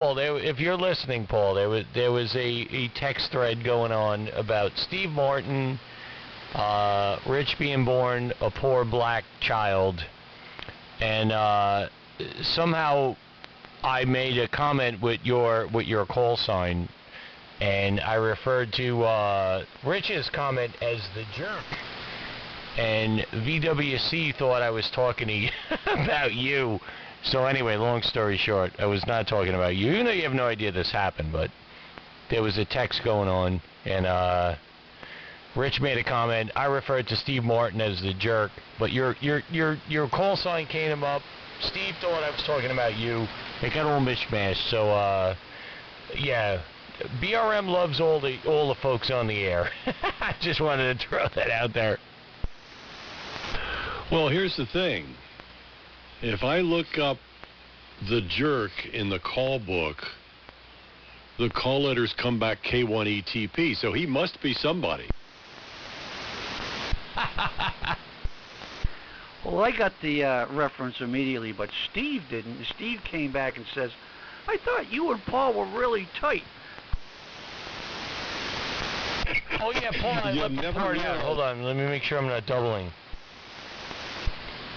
Paul, if you're listening, Paul, there was a text thread going on about Steve Martin, Rich being born a poor black child, and somehow I made a comment with your call sign, and I referred to Rich's comment as the jerk, and VWC thought I was talking to you about you. So anyway, long story short, I was not talking about you. Even though you have no idea this happened, but there was a text going on, and Rich made a comment. I referred to Steve Martin as the jerk, but your call sign came up. Steve thought I was talking about you. It got all mishmashed. So yeah, BRM loves all the folks on the air. I just wanted to throw that out there. Well, here's the thing. If I look up the jerk in the call book, the call letters come back K1ETP, so he must be somebody. Well, I got the reference immediately, but Steve didn't. Steve came back and says, I thought you and Paul were really tight. Oh, yeah, Paul, I left the part out. Hold on, let me make sure I'm not doubling.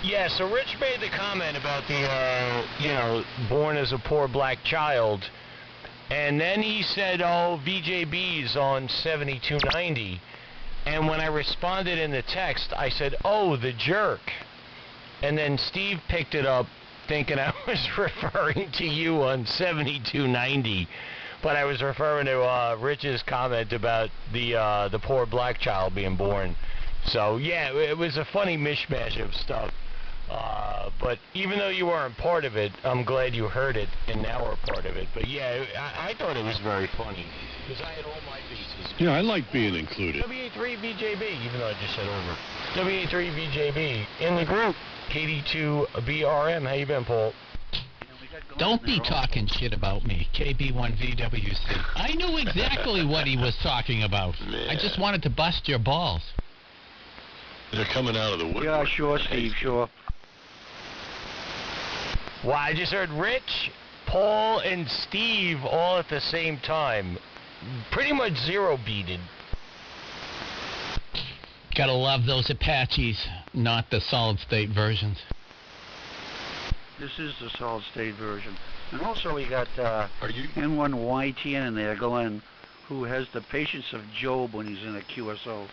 Yeah, so Rich made the comment about the, born as a poor black child, and then he said, oh, VJB's on 7290, and when I responded in the text, I said, oh, the jerk, and then Steve picked it up thinking I was referring to you on 7290, but I was referring to Rich's comment about the poor black child being born. So, yeah, it was a funny mishmash of stuff. But even though you weren't part of it, I'm glad you heard it, and now we're part of it. But yeah, I thought it was very funny, because I had all my bases. Yeah, I like being included. WA3VJB, even though I just said over. WA3VJB, in the group, KD2BRM. How you been, Paul? Don't be talking shit about me, KB1VWC. I knew exactly what he was talking about. Man. I just wanted to bust your balls. They're coming out of the woodwork. Yeah, sure, Steve, sure. Wow, I just heard Rich, Paul, and Steve all at the same time. Pretty much zero beated. Gotta love those Apaches, not the solid-state versions. This is the solid-state version. And also we got N1YTN in there going, who has the patience of Job when he's in a QSO.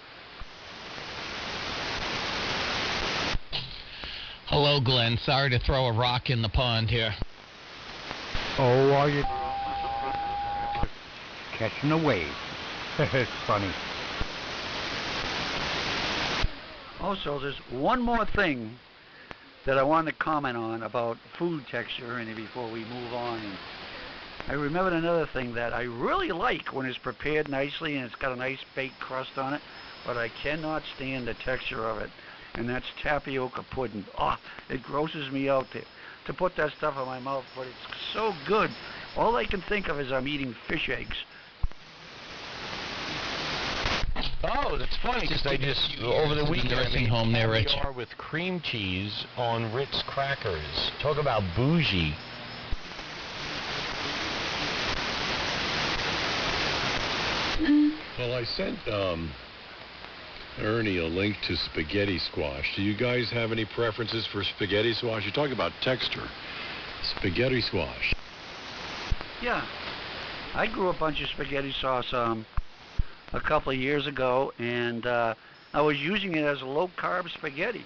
Hello, Glenn. Sorry to throw a rock in the pond here. Oh, are you catching a wave? It's funny. Also, there's one more thing that I wanted to comment on about food texture, and before we move on. And I remembered another thing that I really like when it's prepared nicely and it's got a nice baked crust on it, but I cannot stand the texture of it. And that's tapioca pudding. Oh, it grosses me out to put that stuff in my mouth, but it's so good. All I can think of is I'm eating fish eggs. Oh, that's funny, because I just, over the weekend, I made home there, Rich. caviar with cream cheese on Ritz crackers. Talk about bougie. Well, I sent Ernie a link to spaghetti squash. Do you guys have any preferences for spaghetti squash? You talk about texture. Spaghetti squash. Yeah. I grew a bunch of spaghetti sauce a couple of years ago, and I was using it as a low-carb spaghetti.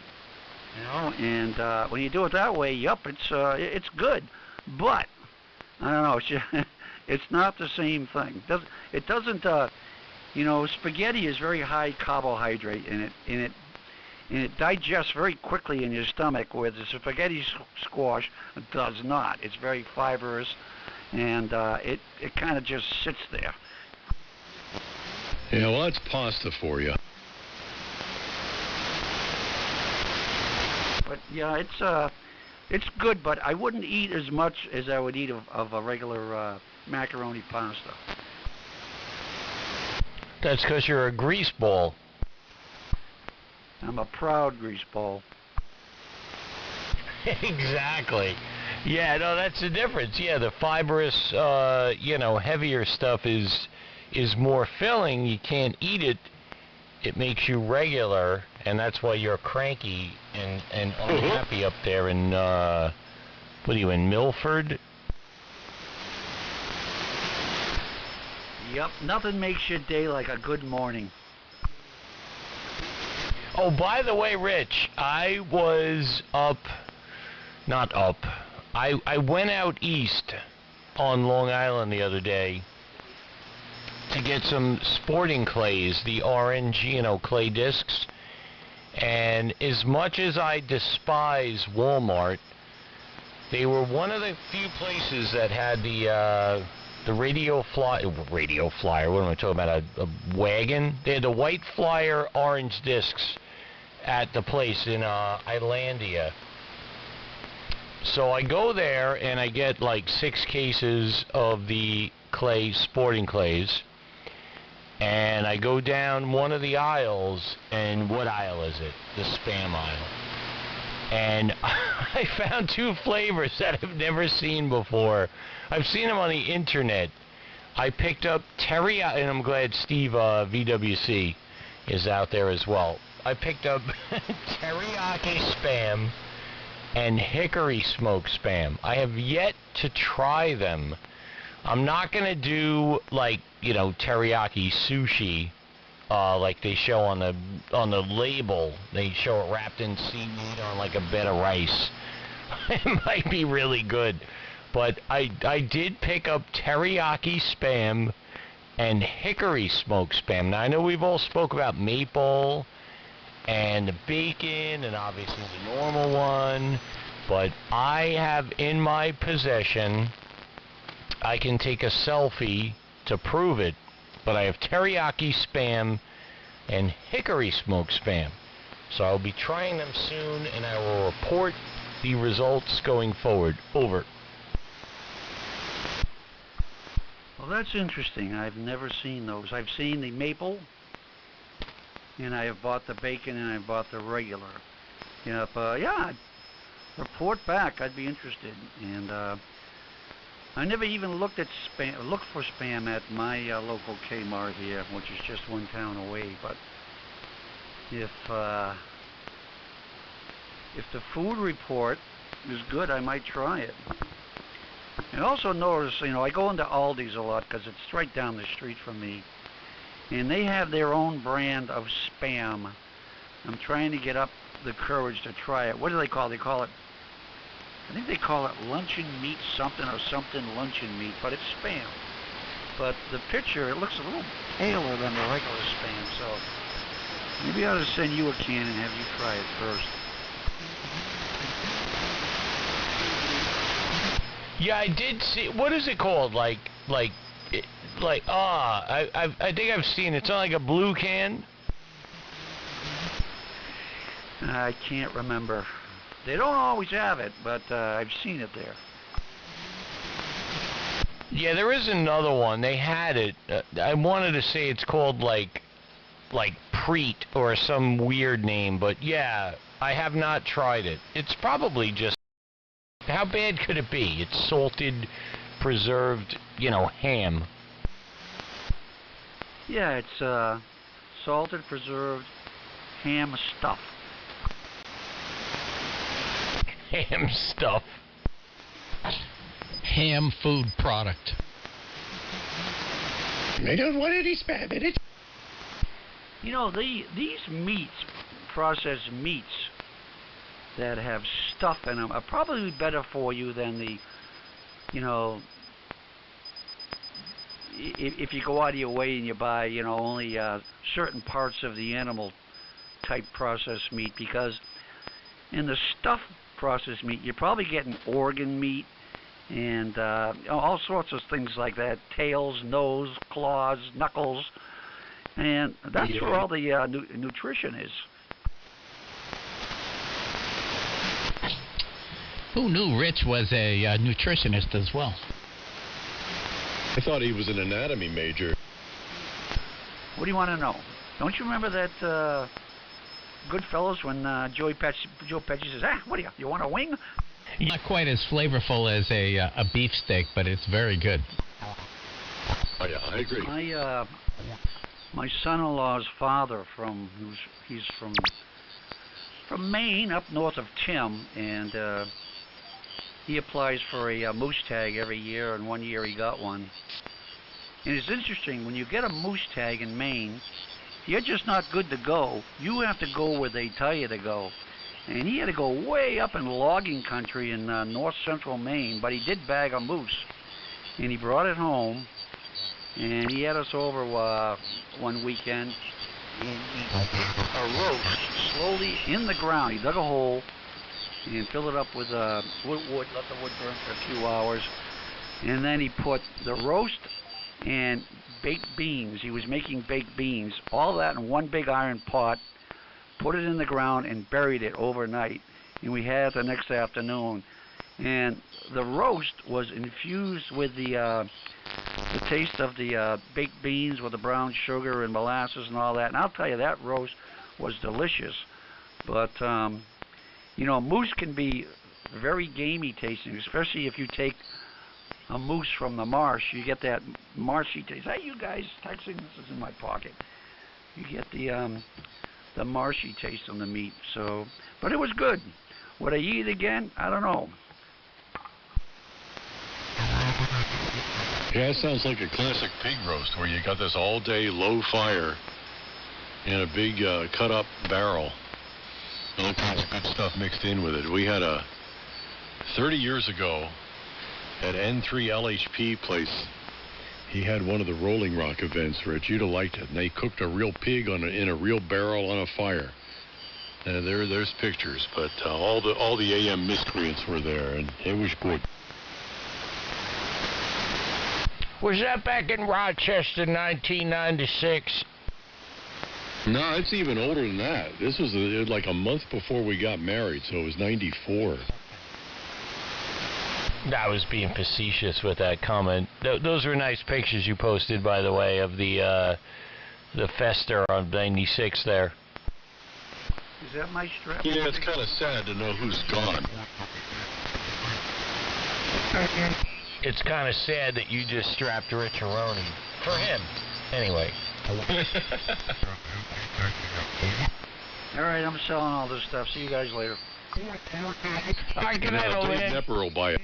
You know, and when you do it that way, yup, it's good. But I don't know, it's just, it's not the same thing. It doesn't. You know, spaghetti is very high carbohydrate, and it digests very quickly in your stomach, where the spaghetti squash does not. It's very fibrous, and it kind of just sits there. Yeah, well, that's pasta for you. But yeah, it's good, but I wouldn't eat as much as I would eat of a regular macaroni pasta. That's because you're a grease ball. I'm a proud grease ball. Exactly. Yeah, no, that's the difference. Yeah, the fibrous, heavier stuff is more filling. You can't eat it. It makes you regular, and that's why you're cranky and unhappy up there in, what are you, in Milford? Yep, nothing makes your day like a good morning. Oh, by the way, Rich, I was I went out east on Long Island the other day to get some sporting clays, the orange, clay discs. And as much as I despise Walmart, they were one of the few places that had the radio flyer, what am I talking about, a wagon? They had the white flyer orange discs at the place in Islandia. So I go there and I get like 6 cases of the sporting clays. And I go down one of the aisles, and what aisle is it? The spam aisle. And I found 2 flavors that I've never seen before. I've seen them on the internet. I picked up teriyaki, and I'm glad Steve VWC is out there as well. I picked up teriyaki spam and hickory smoked spam. I have yet to try them. I'm not going to do, like, teriyaki sushi, like they show on the label. They show it wrapped in seaweed on, like, a bed of rice. It might be really good. But I did pick up teriyaki spam and hickory smoked spam. Now, I know we've all spoke about maple and the bacon and obviously the normal one. But I have in my possession... I can take a selfie to prove it, but I have teriyaki spam and hickory smoked spam. So I'll be trying them soon, and I will report the results going forward. Over. Well, that's interesting. I've never seen those. I've seen the maple, and I have bought the bacon, and I've bought the regular. Report back. I'd be interested. And I never even looked for spam at my local Kmart here, which is just one town away. But if the food report is good, I might try it. And also notice, I go into Aldi's a lot because it's right down the street from me, and they have their own brand of spam. I'm trying to get up the courage to try it. What do they call it? I think they call it luncheon meat something or something luncheon meat, but it's spam. But the picture, it looks a little paler than the regular spam, so maybe I ought to send you a can and have you try it first. Yeah, I did see. What is it called? I think I've seen it. It's not like a blue can. I can't remember. They don't always have it, but I've seen it there. Yeah, there is another one. They had it. I wanted to say it's called like Preet or some weird name, but yeah, I have not tried it. It's probably just, how bad could it be? It's salted, preserved, ham. Yeah, it's salted, preserved ham stuff. Ham stuff. Ham food product. I don't want any spam in it. These meats, processed meats that have stuff in them are probably better for you than the, if you go out of your way and you buy, only certain parts of the animal type processed meat, because in the stuffed processed meat, you're probably getting organ meat and all sorts of things like that, tails, nose, claws, knuckles, and that's where all the nutrition is. Who knew Rich was a nutritionist as well? I thought he was an anatomy major. What do you want to know? Don't you remember that Goodfellas when Joe Pesci says, what do you want a wing? Not quite as flavorful as a beefsteak, but it's very good. Oh, yeah, I agree. My son-in-law's father he's from Maine, up north of Tim, and he applies for a moose tag every year, and one year he got one. And it's interesting, when you get a moose tag in Maine, you're just not good to go. You have to go where they tell you to go. And he had to go way up in logging country in north central Maine, but he did bag a moose. And he brought it home, and he had us over one weekend. And he a roast slowly in the ground. He dug a hole and filled it up with wood, let the wood burn for a few hours. And then he put the roast and baked beans. He was making baked beans, all that in one big iron pot, put it in the ground and buried it overnight. And we had it the next afternoon. And the roast was infused with the taste of the baked beans with the brown sugar and molasses and all that. And I'll tell you, that roast was delicious. But, you know, moose can be very gamey tasting, especially if you take a moose from the marsh. You get that marshy taste. Hey, you guys texting? This is in my pocket. You get the marshy taste on the meat. So, but it was good. Would I eat it again? I don't know. Yeah, it sounds like a classic pig roast where you got this all-day low fire in a big cut-up barrel. All kinds of good stuff mixed in with it. We had 30 years ago at N3 LHP place, he had one of the Rolling Rock events, Rich. You'd have liked it. And they cooked a real pig in a real barrel on a fire. And there's pictures, but all the AM miscreants were there, and it was good. Was that back in Rochester, 1996? No, it's even older than that. This was like a month before we got married, so it was 94. I was being facetious with that comment. Those were nice pictures you posted, by the way, of the Fester on 96 there. Is that my strap? Yeah, it's kind of sad to know who's gone. It's kind of sad that you just strapped Rich Aroni. For him, anyway. All right, I'm selling all this stuff. See you guys later. I can handle Dave it. Nepper will buy it.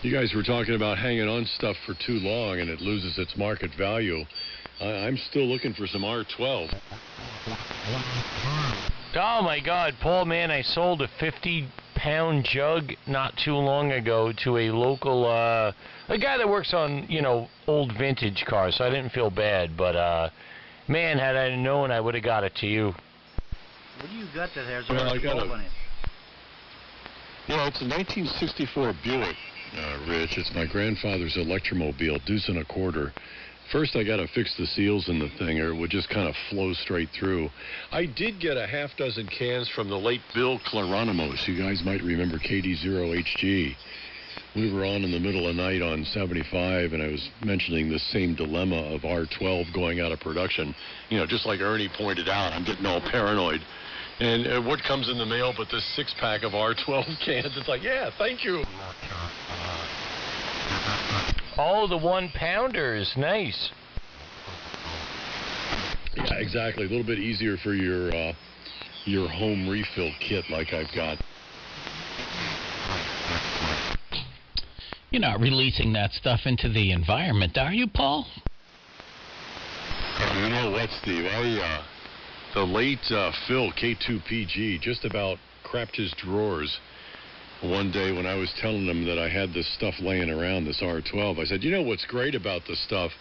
You guys were talking about hanging on stuff for too long and it loses its market value. I'm still looking for some R12. Oh my God, Paul, man, I sold a 50-pound jug not too long ago to a local, a guy that works on, you know, old vintage cars, so I didn't feel bad, but, man, had I known, I would have got it to you. What do you got that has Well, I got R12 in it? Yeah, it's a 1964 Buick, Rich. It's my grandfather's Electromobile, deuce and a quarter. First, I got to fix the seals in the thing, or it would just kind of flow straight through. I did get a half dozen cans from the late Bill Claronimos. You guys might remember KD0HG. We were on in the middle of the night on 75, and I was mentioning the same dilemma of R12 going out of production. You know, just like Ernie pointed out, I'm getting all paranoid. And what comes in the mail but this six-pack of R12 cans? It's like, yeah, thank you. Oh, the 1-pounders, nice. Yeah, exactly. A little bit easier for your home refill kit like I've got. You're not releasing that stuff into the environment, are you, Paul? You know what, Steve? The late Phil, K2PG, just about crapped his drawers one day when I was telling him that I had this stuff laying around, this R12. I said, you know what's great about this stuff?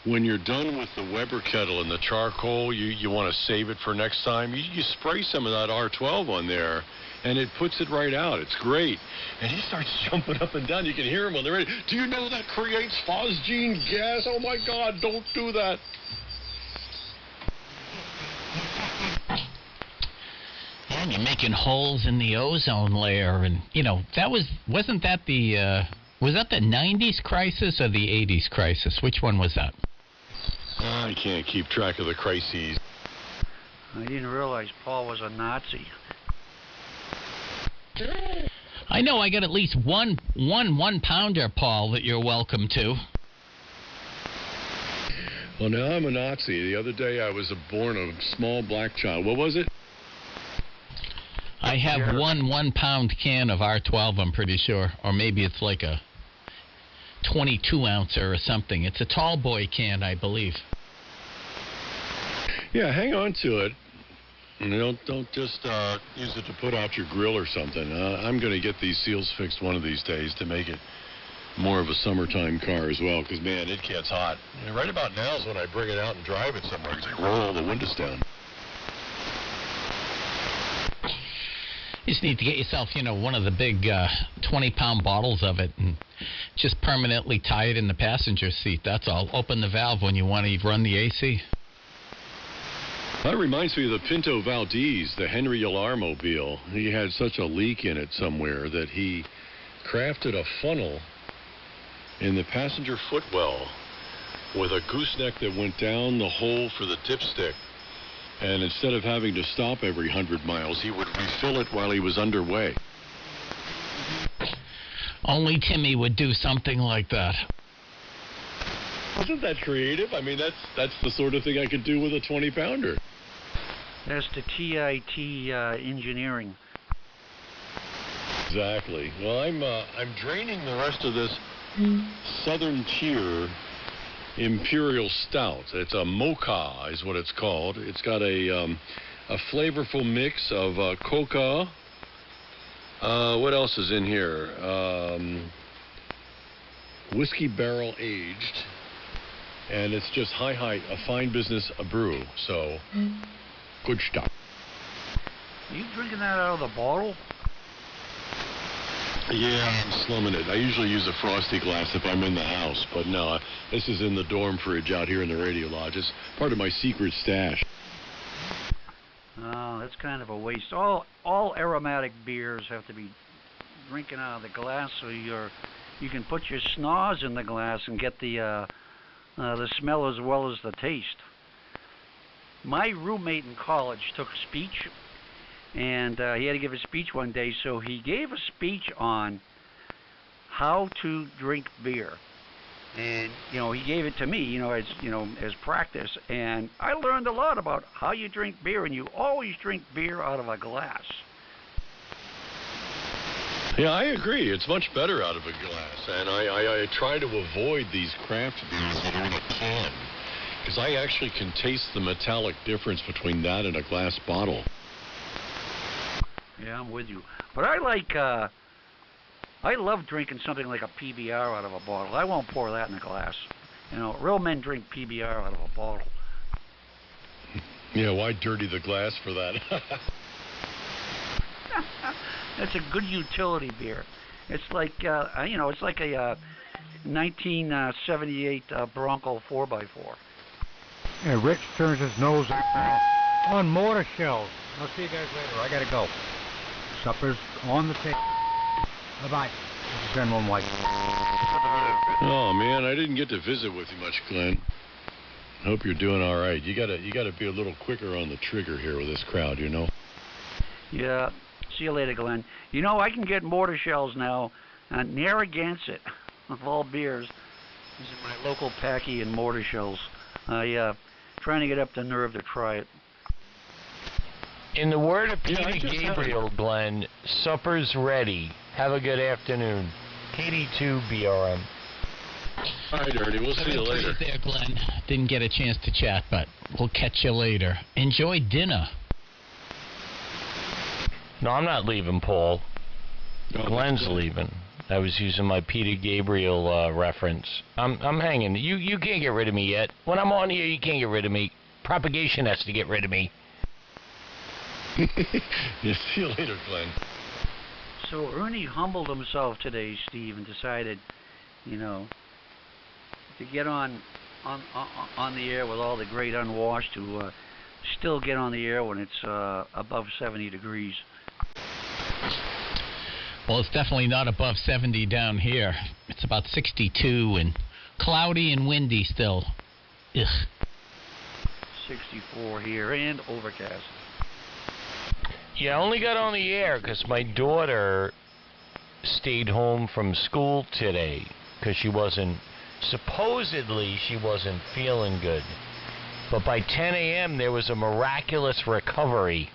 When you're done with the Weber kettle and the charcoal, you want to save it for next time. You spray some of that R12 on there, and it puts it right out. It's great. And he starts jumping up and down. You can hear him on the radio. Do you know that creates phosgene gas? Oh, my God, don't do that. And you're making holes in the ozone layer, and you know wasn't that the 90s crisis or the 80s crisis? Which one was that? I can't keep track of the crises. I didn't realize Paul was a Nazi. I know I got at least one 1-pounder, Paul, that you're welcome to. Well, now I'm a Nazi. The other day I was born a small black child. What was it? I have one 1-pound can of R12, I'm pretty sure. Or maybe it's like a 22-ouncer or something. It's a tall boy can, I believe. Yeah, hang on to it. And don't just use it to put out your grill or something. I'm going to get these seals fixed one of these days to make it more of a summertime car as well, because, man, it gets hot. And right about now is when I bring it out and drive it somewhere, because I roll all the windows down. You just need to get yourself, one of the big 20-pound bottles of it and just permanently tie it in the passenger seat. That's all. Open the valve when you want to run the AC. That reminds me of the Pinto Valdez, the Henry Alarmobile. He had such a leak in it somewhere that he crafted a funnel in the passenger footwell with a gooseneck that went down the hole for the dipstick. And instead of having to stop every 100 miles, he would refill it while he was underway. Only Timmy would do something like that. Isn't that creative? I mean, that's the sort of thing I could do with a 20-pounder. That's the TIT engineering. Exactly. Well, I'm draining the rest of this Southern Tier Imperial Stout. It's a mocha, is what it's called. It's got a flavorful mix of coca. What else is in here? Whiskey barrel aged, and it's just a fine business brew. So, good stuff. Are you drinking that out of the bottle? Yeah, I'm slumming it. I usually use a frosty glass if I'm in the house, but no, this is in the dorm fridge out here in the radio lodge. It's part of my secret stash. Oh, that's kind of a waste. All aromatic beers have to be drinking out of the glass, so you can put your schnoz in the glass and get the smell as well as the taste. My roommate in college took speech, and he had to give a speech one day, so he gave a speech on how to drink beer. And, he gave it to me, as practice. And I learned a lot about how you drink beer, and you always drink beer out of a glass. Yeah, I agree. It's much better out of a glass. And I try to avoid these craft beers that are in a can, because I actually can taste the metallic difference between that and a glass bottle. Yeah, I'm with you. But I love drinking something like a PBR out of a bottle. I won't pour that in a glass. Real men drink PBR out of a bottle. Yeah, why dirty the glass for that? That's a good utility beer. It's like, it's like a 1978 Bronco 4x4. Yeah, Rich turns his nose on mortar shells. I'll see you guys later. I gotta go. Supper's on the table. Bye-bye. This is General White. Oh, man, I didn't get to visit with you much, Glenn. Hope you're doing all right. You gotta be a little quicker on the trigger here with this crowd, Yeah. See you later, Glenn. I can get mortar shells now. Narragansett, of all beers, is in my local Packy and mortar shells. Trying to get up the nerve to try it. In the word of Peter Gabriel, Glenn, supper's ready. Have a good afternoon. 82 BRM. All right, Ernie. We'll see you later. There, Glenn. Didn't get a chance to chat, but we'll catch you later. Enjoy dinner. No, I'm not leaving, Paul. No, Glenn's leaving. I was using my Peter Gabriel reference. I'm hanging. You can't get rid of me yet. When I'm on here, you can't get rid of me. Propagation has to get rid of me. Yeah, see you later, Glenn. So Ernie humbled himself today, Steve, and decided, to get on the air with all the great unwashed to still get on the air when it's above 70 degrees. Well, it's definitely not above 70 down here. It's about 62 and cloudy and windy still. Ugh. 64 here and overcast. Yeah, I only got on the air because my daughter stayed home from school today because supposedly she wasn't feeling good. But by 10 a.m. there was a miraculous recovery,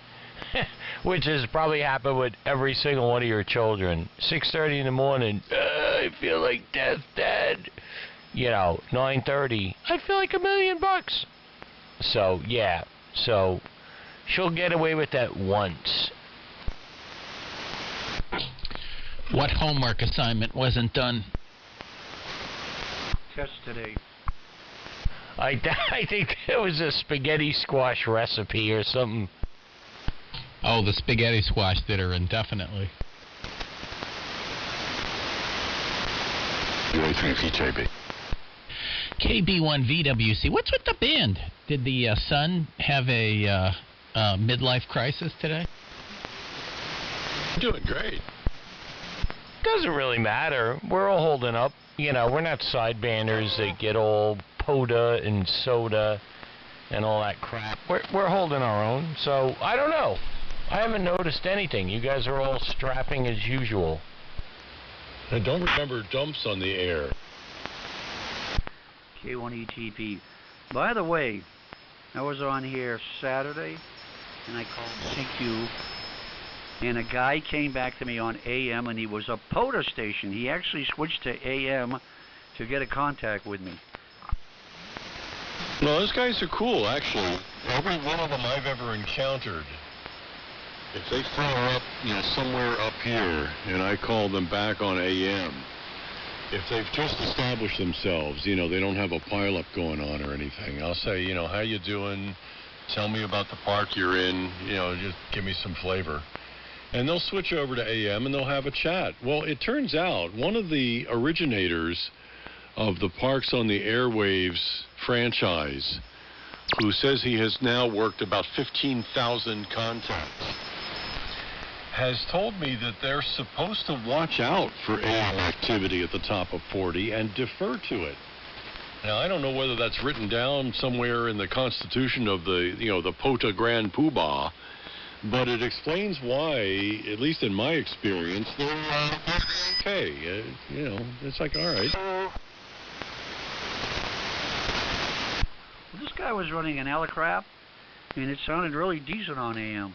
which has probably happened with every single one of your children. 6:30 in the morning, I feel like death, Dad. 9:30, I feel like $1 million. So, yeah. So, she'll get away with that once. What homework assignment wasn't done? Test today. I think it was a spaghetti squash recipe or something. Oh, the spaghetti squash did her indefinitely. UA3VJB. KB1VWC. What's with the band? Did the son have a midlife crisis today? Doing great. Doesn't really matter. We're all holding up. We're not sidebanders that get all POTA and soda and all that crap. We're holding our own. So, I don't know. I haven't noticed anything. You guys are all strapping as usual. And don't remember dumps on the air. K1ETP. By the way, I was on here Saturday, and I called CQ, and a guy came back to me on AM, and he was a POTA station. He actually switched to AM to get a contact with me. No, those guys are cool, actually. Every one of them I've ever encountered, if they fire up, somewhere up here, and I call them back on AM, if they've just established themselves, they don't have a pileup going on or anything, I'll say, how you doing? Tell me about the park you're in. Just give me some flavor. And they'll switch over to AM and they'll have a chat. Well, it turns out one of the originators of the Parks on the Airwaves franchise, who says he has now worked about 15,000 contacts, has told me that they're supposed to watch out for AM activity at the top of 40 and defer to it. Now, I don't know whether that's written down somewhere in the constitution of the POTA Grand Poobah, but it explains why, at least in my experience, they're okay. It's like, all right. Well, this guy was running an Elecraft, and it sounded really decent on AM.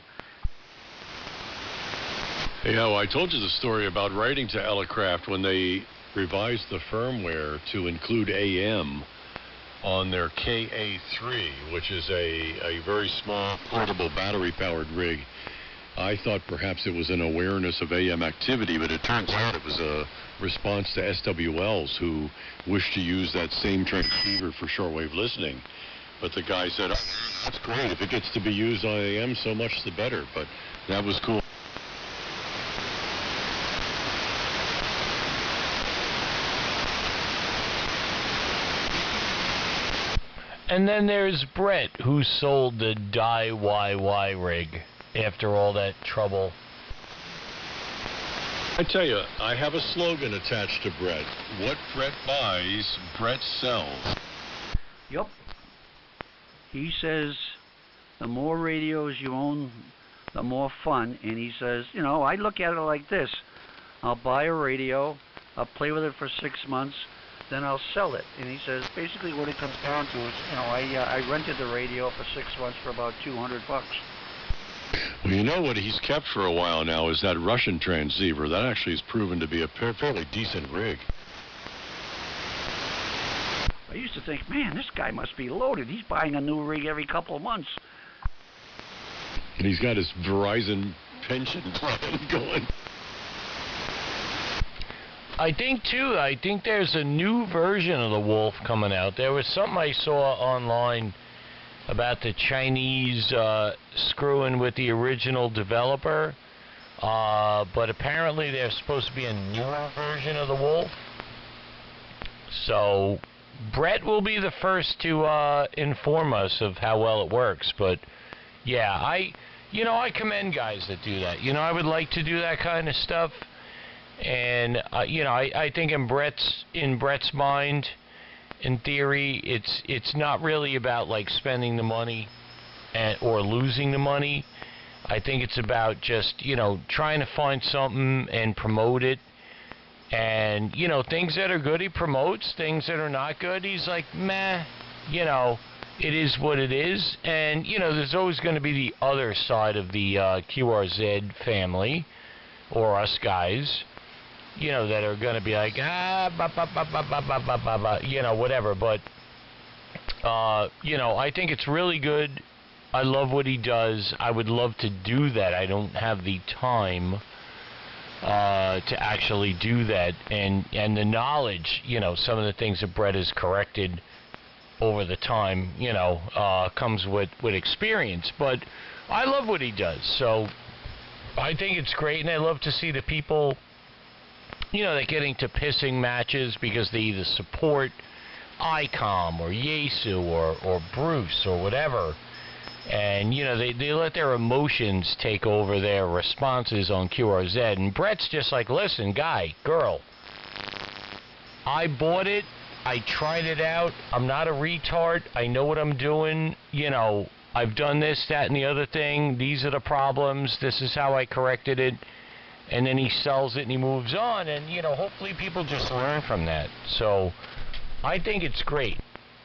Yeah, well, I told you the story about writing to Elecraft when they revised the firmware to include AM on their KA3, which is a very small portable battery-powered rig. I thought perhaps it was an awareness of AM activity, but it turns out it was a response to SWLs who wished to use that same transceiver for shortwave listening. But the guy said, oh, that's great. If it gets to be used on AM, so much the better. But that was cool. And then there's Brett, who sold the Die YY rig after all that trouble. I tell you, I have a slogan attached to Brett. What Brett buys, Brett sells. Yup. He says the more radios you own, the more fun. And he says, I look at it like this. I'll buy a radio, I'll play with it for 6 months, then I'll sell it. And he says basically what it comes down to is, I rented the radio for 6 months for about $200. Well, you know what he's kept for a while now is that Russian transceiver. That actually has proven to be a fairly decent rig. I used to think, man, this guy must be loaded. He's buying a new rig every couple of months. And he's got his Verizon pension plan going. I think there's a new version of the Wolf coming out. There was something I saw online about the Chinese screwing with the original developer, but apparently there's supposed to be a newer version of the Wolf. So Brett will be the first to inform us of how well it works. But yeah, I commend guys that do that. I would like to do that kind of stuff. And I think in Brett's mind, in theory, it's not really about like spending the money or losing the money. I think it's about just, trying to find something and promote it. And, things that are good, he promotes. Things that are not good, he's like, meh, it is what it is. And, there's always going to be the other side of the QRZ family, or us guys, that are going to be like, whatever. But, I think it's really good. I love what he does. I would love to do that. I don't have the time to actually do that, and the knowledge, some of the things that Brett has corrected over the time, comes with experience. But I love what he does, so I think it's great, and I love to see the people, that get into pissing matches because they either support ICOM or Yesu or Bruce or whatever. And, they let their emotions take over their responses on QRZ. And Brett's just like, listen, guy, girl, I bought it. I tried it out. I'm not a retard. I know what I'm doing. I've done this, that, and the other thing. These are the problems. This is how I corrected it. And then he sells it and he moves on. And, hopefully people just learn from that. So I think it's great.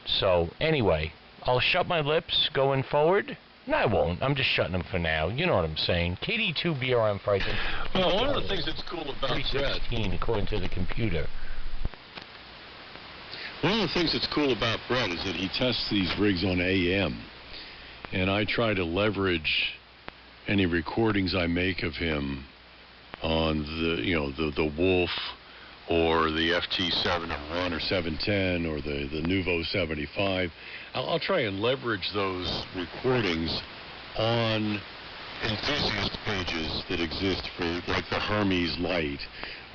So, anyway, I'll shut my lips going forward. No, I won't. I'm just shutting them for now. You know what I'm saying. KD2 BRM Frightened. Well, one of the things that's cool about 316, according to the computer. One of the things that's cool about Brett is that he tests these rigs on AM. And I try to leverage any recordings I make of him on the Wolf, or the FT701 or 710 or the Nuvo 75. I'll try and leverage those recordings on enthusiast pages that exist for, like, the Hermes Light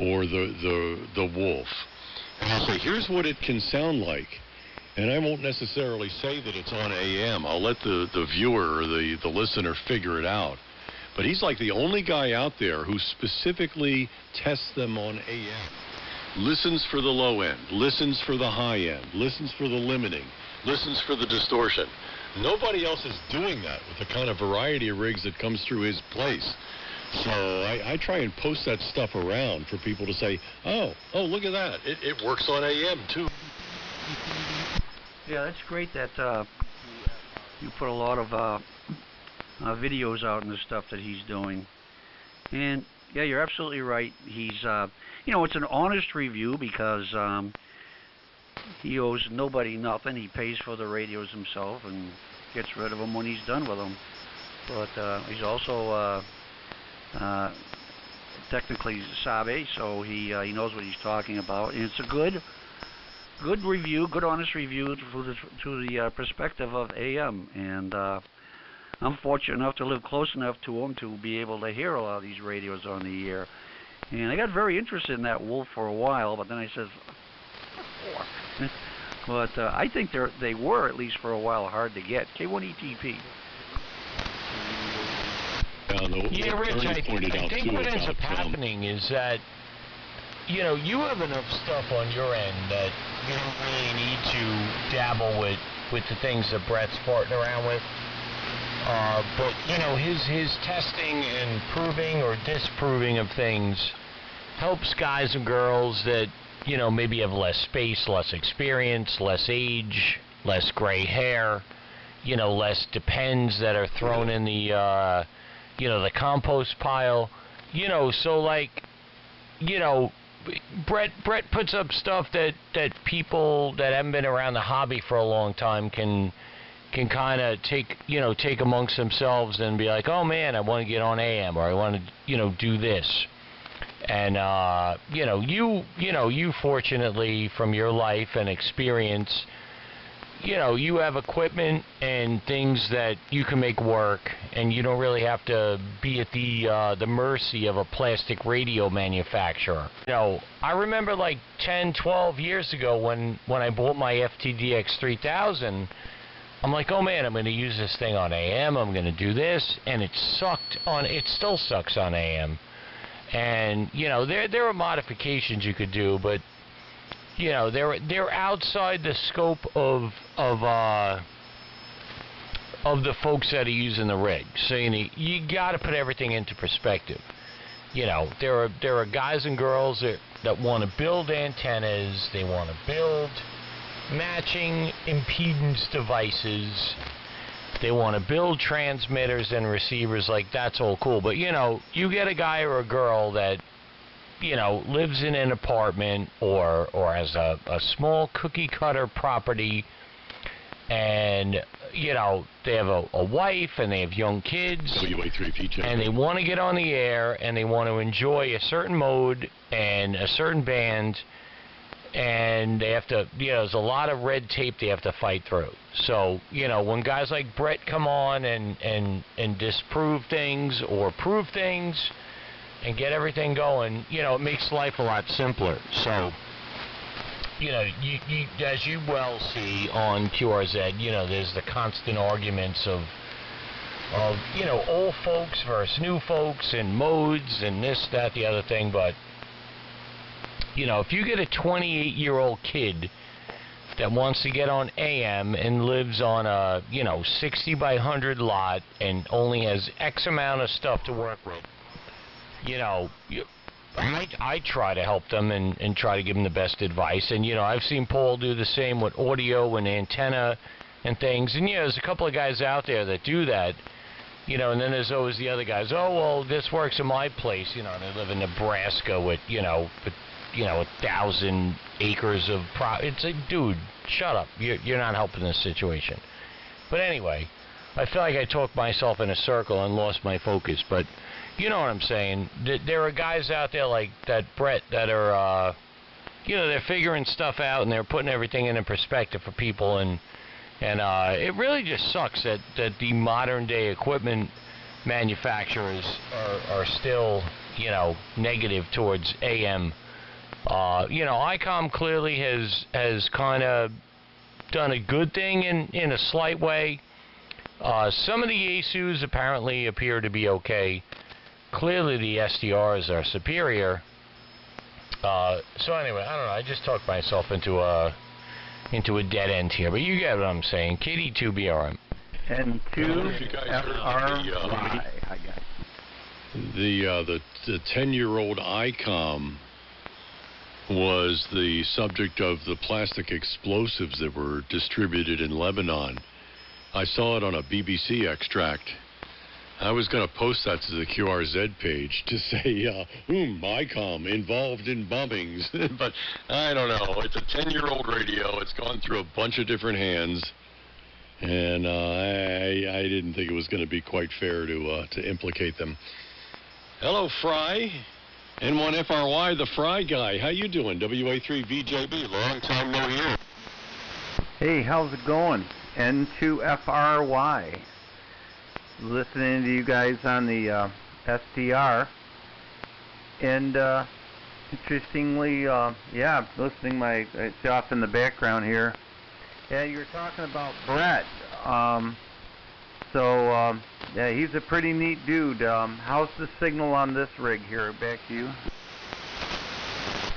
or the Wolf. And I'll say, here's what it can sound like. And I won't necessarily say that it's on AM. I'll let the viewer or the listener figure it out. But he's like the only guy out there who specifically tests them on AM. Listens for the low end, listens for the high end, listens for the limiting, listens for the distortion. Nobody else is doing that with the kind of variety of rigs that comes through his place. So I try and post that stuff around for people to say, oh, look at that. It works on AM too. Yeah, that's great that you put a lot of videos out and the stuff that he's doing. And yeah, you're absolutely right. He's it's an honest review because he owes nobody nothing. He pays for the radios himself and gets rid of them when he's done with them. But he's also technically Sabe, so he knows what he's talking about. And it's a good review, good honest review to the perspective of AM. And I'm fortunate enough to live close enough to him to be able to hear a lot of these radios on the air. And I got very interested in that Wolf for a while, but then I said, but I think they were, at least for a while, hard to get. K1ETP. Yeah, Rich, I think what ends up happening is that, you have enough stuff on your end that you don't really need to dabble with the things that Brett's farting around with. But, his testing and proving or disproving of things helps guys and girls that, maybe have less space, less experience, less age, less gray hair, less depends that are thrown in the, the compost pile. So, like, Brett puts up stuff that people that haven't been around the hobby for a long time can kind of take amongst themselves and be like, oh man, I want to get on AM, or I want to do this. And you fortunately, from your life and experience, you have equipment and things that you can make work, and you don't really have to be at the mercy of a plastic radio manufacturer. I remember like 10, 12 years ago when I bought my FTDX 3000, I'm like, oh man, I'm going to use this thing on AM, I'm going to do this, and it still sucks on AM. And, there are modifications you could do, but, they're outside the scope of of the folks that are using the rig. So you got to put everything into perspective. There are guys and girls that want to build antennas. They want to build matching impedance devices. They want to build transmitters and receivers. Like, that's all cool. But, you get a guy or a girl that, lives in an apartment or has a small cookie-cutter property, and, they have a wife and they have young kids, and they want to get on the air and they want to enjoy a certain mode and a certain band, and they have to, there's a lot of red tape they have to fight through. So, when guys like Brett come on and disprove things or prove things and get everything going, it makes life a lot simpler. So, you as you well see on QRZ, there's the constant arguments of old folks versus new folks and modes and this, that, the other thing. But, if you get a 28-year-old kid that wants to get on AM and lives on a, 60 by 100 lot and only has X amount of stuff to work with, I try to help them and try to give them the best advice. And, I've seen Paul do the same with audio and antenna and things. And, there's a couple of guys out there that do that, and then there's always the other guys. Oh, well, this works in my place. They live in Nebraska with, 1,000 acres of it's like, dude, shut up. You're not helping this situation. But anyway, I feel like I talked myself in a circle and lost my focus. But you know what I'm saying. There are guys out there like that Brett that are, they're figuring stuff out and they're putting everything into perspective for people. And it really just sucks that the modern day equipment manufacturers are still, negative towards AM. ICOM clearly has kind of done a good thing in a slight way. Some of the ASUs apparently appear to be okay. Clearly the SDRs are superior. So anyway, I don't know. I just talked myself into a dead end here, but you get what I'm saying. KD2BRM. And FRY. The 10-year-old ICOM was the subject of the plastic explosives that were distributed in Lebanon. I saw it on a BBC extract. I was going to post that to the QRZ page to say, ICOM involved in bombings. But I don't know. It's a 10-year-old radio. It's gone through a bunch of different hands. And I didn't think it was going to be quite fair to implicate them. Hello, Fry. N1FRY, the Fry guy. How you doing? WA3VJB, long time no hear. Hey, how's it going? N2FRY. Listening to you guys on the SDR. And interestingly, listening it's off in the background here. Yeah, you were talking about Brett. Yeah, he's a pretty neat dude. How's the signal on this rig here? Back to you.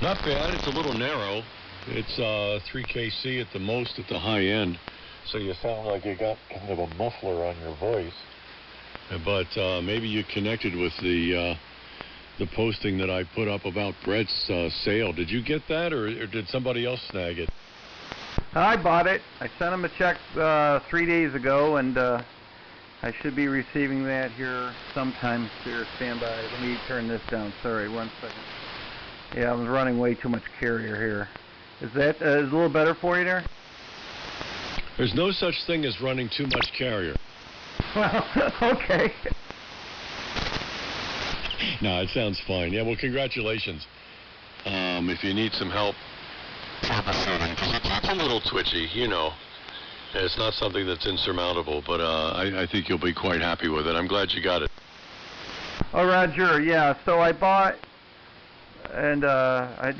Not bad. It's a little narrow. It's 3KC at the most at the high end. So you sound like you got kind of a muffler on your voice. But maybe you connected with the posting that I put up about Brett's sale. Did you get that, or did somebody else snag it? I bought it. I sent him a check 3 days ago, and I should be receiving that here sometime. Here, stand by. Let me turn this down. Sorry, 1 second. Yeah, I was running way too much carrier here. Is that is a little better for you there? There's no such thing as running too much carrier. Well, okay. No, it sounds fine. Yeah, well, congratulations. If you need some help, it's a little twitchy, It's not something that's insurmountable, but I think you'll be quite happy with it. I'm glad you got it. Oh, Roger, yeah. So I bought, and I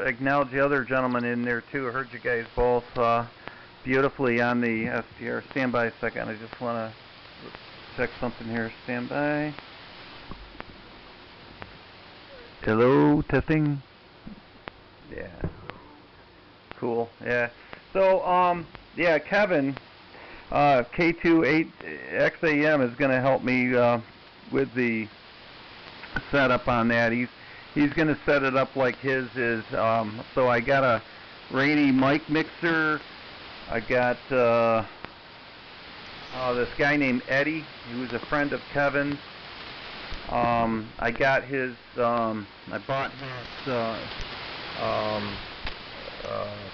acknowledge the other gentleman in there too. I heard you guys both beautifully on the SDR. Stand by a second. I just want to check something here. Stand by. Hello, testing. Yeah. Cool. Yeah. So, yeah, Kevin, K28XAM is going to help me with the setup on that. He's going to set it up like his is. So I got a Rainy mic mixer. I got this guy named Eddie. He was a friend of Kevin's. I got his. I bought his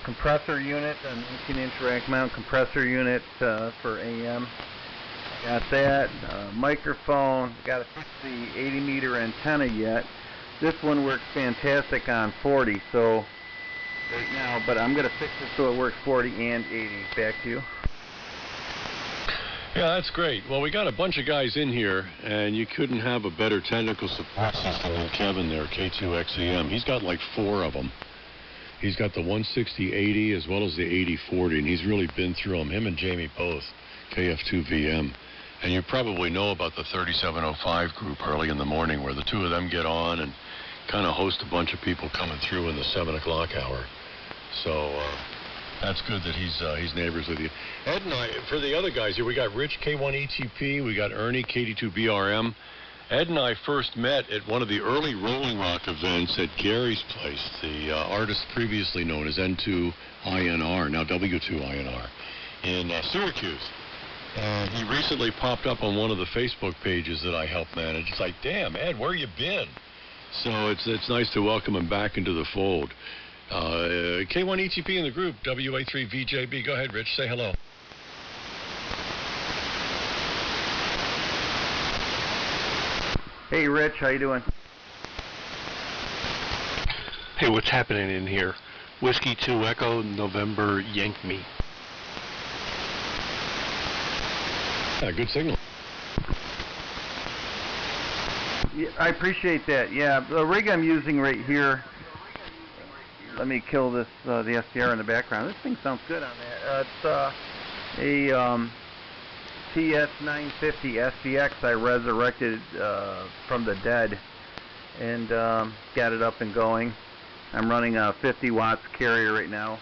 compressor unit, an 18-inch rack mount compressor unit for AM. Got that microphone. Got to fix the 80-meter antenna yet. This one works fantastic on 40, so right now. But I'm gonna fix it so it works 40 and 80. Back to you. Yeah, that's great. Well, we got a bunch of guys in here, and you couldn't have a better technical support system than Kevin there, K2XEM. He's got like 4 of them. He's got the 160-80 as well as the 80-40, and he's really been through them. Him and Jamie both, KF2VM. And you probably know about the 3705 group early in the morning where the two of them get on and kind of host a bunch of people coming through in the 7 o'clock hour. So that's good that he's neighbors with you. Ed and I, for the other guys here, we got Rich, K1ETP, we got Ernie, KD2BRM. Ed and I first met at one of the early Rolling Rock events at Gary's place, the artist previously known as N2INR, now W2INR, in Syracuse. And he recently popped up on one of the Facebook pages that I help manage. It's like, damn, Ed, where you been? So it's nice to welcome him back into the fold. K1ETP in the group, WA3VJB. Go ahead, Rich, say hello. Hey, Rich, how you doing? Hey, what's happening in here? Whiskey 2 Echo, November, yank me. Yeah, good signal. Yeah, I appreciate that. Yeah, the rig I'm using right here. Let me kill this the SDR in the background. This thing sounds good on that. It's a TS950 SDX I resurrected from the dead and got it up and going. I'm running a 50 watts carrier right now.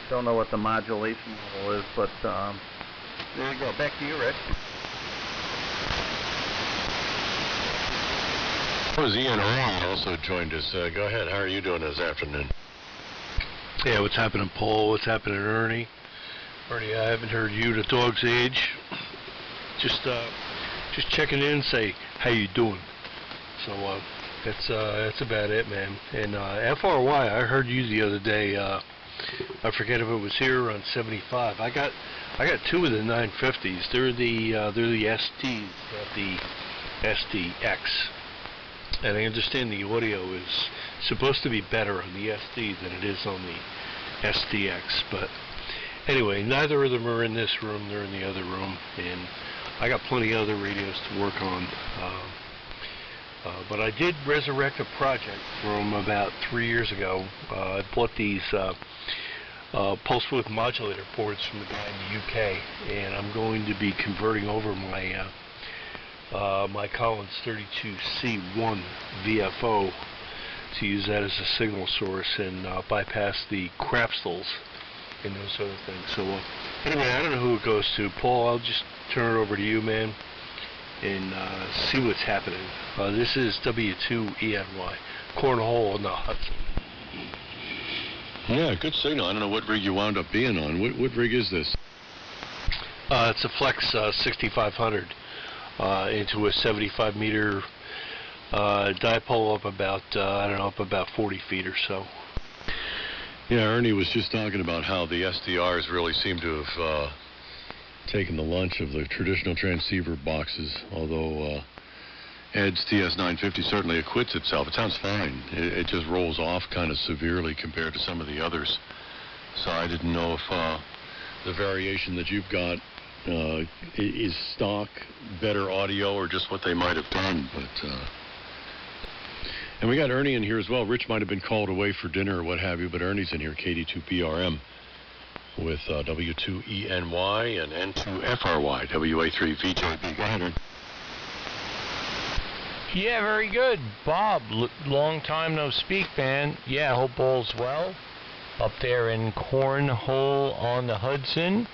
Don't know what the modulation level is, but there you go. Back to you, Rich. Ian Earl also joined us. Go ahead. How are you doing this afternoon? Yeah, what's happening, Paul? What's happening, Ernie? Ernie, I haven't heard you at a dog's age. Just checking in and say, how you doing? So that's about it, man. And FRY, I heard you the other day. I forget if it was here on 75. I got 2 of the 950s. They're the STs, not the SDX. And I understand the audio is supposed to be better on the SD than it is on the SDX. But anyway, neither of them are in this room. They're in the other room. And I got plenty of other radios to work on. But I did resurrect a project from about 3 years ago. I bought these pulse width modulator boards from the guy in the UK. And I'm going to be converting over my my Collins 32C1 VFO to use that as a signal source and bypass the crapsels and those other things. So anyway, I don't know who it goes to. Paul, I'll just turn it over to you, man, and see what's happening. This is W2ENY, Cornhole on the Hudson. Yeah, good signal. I don't know what rig you wound up being on. What rig is this? It's a Flex 6500. Into a 75 meter dipole up about up about 40 feet or so. Yeah, Ernie was just talking about how the SDRs really seem to have taken the lunch of the traditional transceiver boxes, although Ed's TS950 certainly acquits itself. It sounds fine. It just rolls off kind of severely compared to some of the others. So I didn't know if the variation that you've got is stock, better audio, or just what they might have done. But and we got Ernie in here as well. Rich might have been called away for dinner or what have you, but Ernie's in here, KD2PRM, with W2ENY and N2FRY, WA3VJB. Go ahead, Ernie. Yeah, very good. Bob, long time no speak, man. Yeah, hope all's well up there in Cornhole on the Hudson.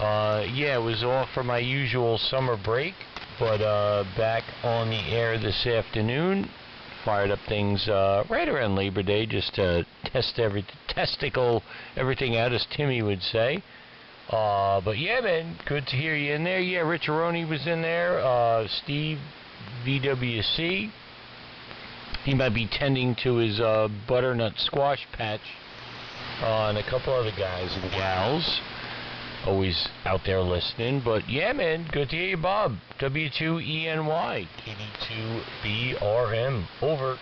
Yeah, it was off for my usual summer break, but back on the air this afternoon. Fired up things right around Labor Day just to testicle everything out, as Timmy would say. But yeah, man, good to hear you in there. Yeah, Rich Aroni was in there. Steve VWC. He might be tending to his butternut squash patch. And a couple other guys and gals. Always out there listening. But yeah, man, good to hear you, Bob. W2ENY, KD2BRM. Over.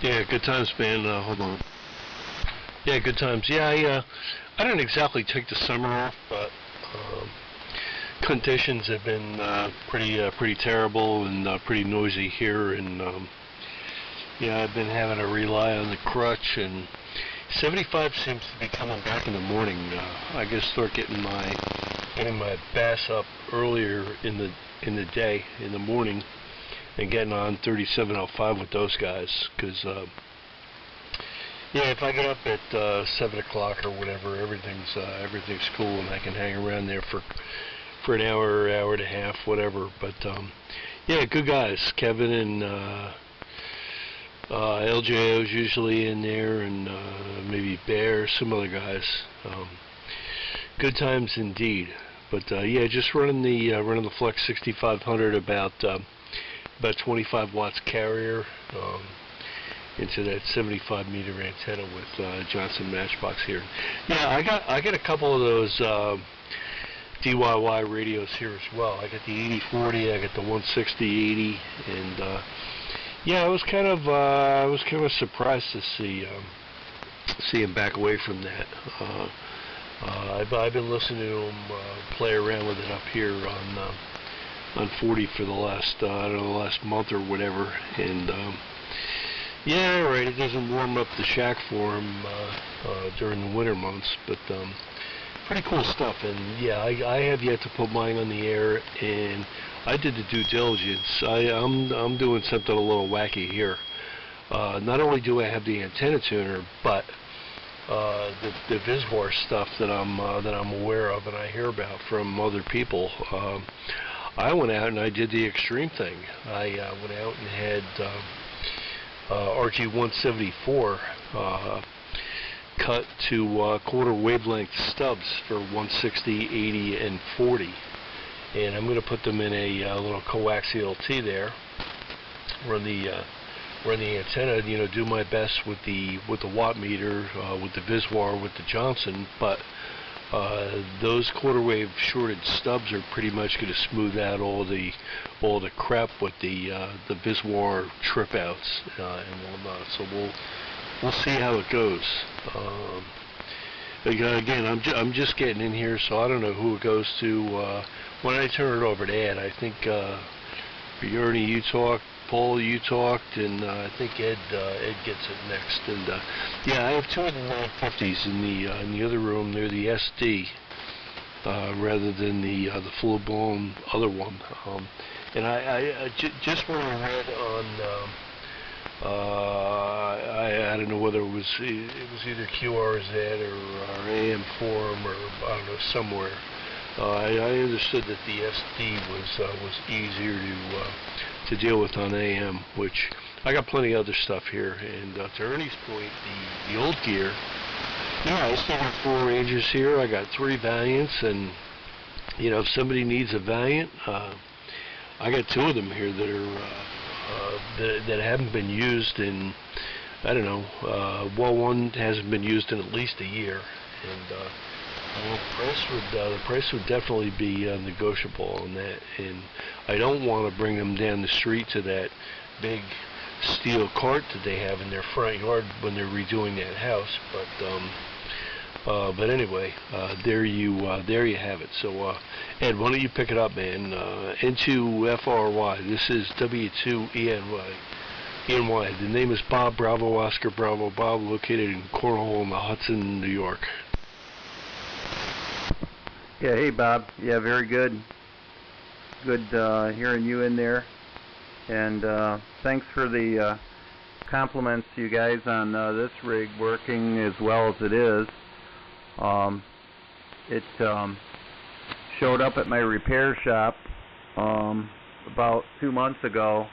Yeah, good times, man. Hold on. Yeah, good times. Yeah, I didn't exactly take the summer off, but conditions have been pretty terrible and pretty noisy here, and yeah, I've been having to rely on the crutch, and 75 seems to be coming back in the morning. I guess start getting my bass up earlier in the day, in the morning, and getting on 3705 with those guys, because yeah, if I get up at 7 o'clock or whatever, everything's cool, and I can hang around there for an hour and a half, whatever. But yeah, good guys. Kevin and LJO's usually in there, and maybe Bear, some other guys. Good times indeed. But yeah, just running the Flex 6500 about 25 watts carrier into that 75 meter antenna with Johnson Matchbox here. Yeah, I got a couple of those DIY radios here as well. I got the 8040, I got the 16080, and yeah, I was kind of surprised to see him back away from that. I've been listening to him play around with it up here on 40 for the last I don't know, the last month or whatever, and yeah, right, it doesn't warm up the shack for him during the winter months, but pretty cool stuff. And yeah, I have yet to put mine on the air, and I did the due diligence. I'm doing something a little wacky here. Not only do I have the antenna tuner, but the Viswar stuff that I'm aware of and I hear about from other people. I went out and I did the extreme thing. I went out and had RG174 cut to quarter wavelength stubs for 160, 80, and 40. And I'm going to put them in a little coaxial T there. Run the antenna, you know, do my best with the watt meter, with the Viswar, with the Johnson, but those quarter wave shorted stubs are pretty much going to smooth out all the crap with the Viswar trip outs and whatnot. So we'll see how it goes. Again, I'm just getting in here, so I don't know who it goes to. When I turn it over to Ed, I think Ernie, you talked, Paul, you talked, and I think Ed gets it next. And yeah, I have two of the 950s in the other room. They're the SD rather than the full-blown other one. And I just when I read on I don't know whether it was either QRZ or AM Forum or I don't know, somewhere. I understood that the SD was easier to deal with on AM, which I got plenty of other stuff here. And to Ernie's point, the old gear, yeah, I still got 4 Rangers here. I got 3 Valiants, and you know, if somebody needs a Valiant, I got 2 of them here that are that haven't been used in, I don't know, well, one hasn't been used in at least a year, and well, the price would definitely be negotiable on that. And I don't want to bring them down the street to that big steel cart that they have in their front yard when they're redoing that house. But anyway, there you have it. So Ed, why don't you pick it up, man? Into FRY. This is W2ENY. ENY. The name is Bob Bravo Oscar Bravo Bob, located in Cornwall on the Hudson, New York. Yeah, hey Bob. Yeah, very good. Good hearing you in there. And thanks for the compliments to you guys on this rig working as well as it is. it showed up at my repair shop about 2 months ago.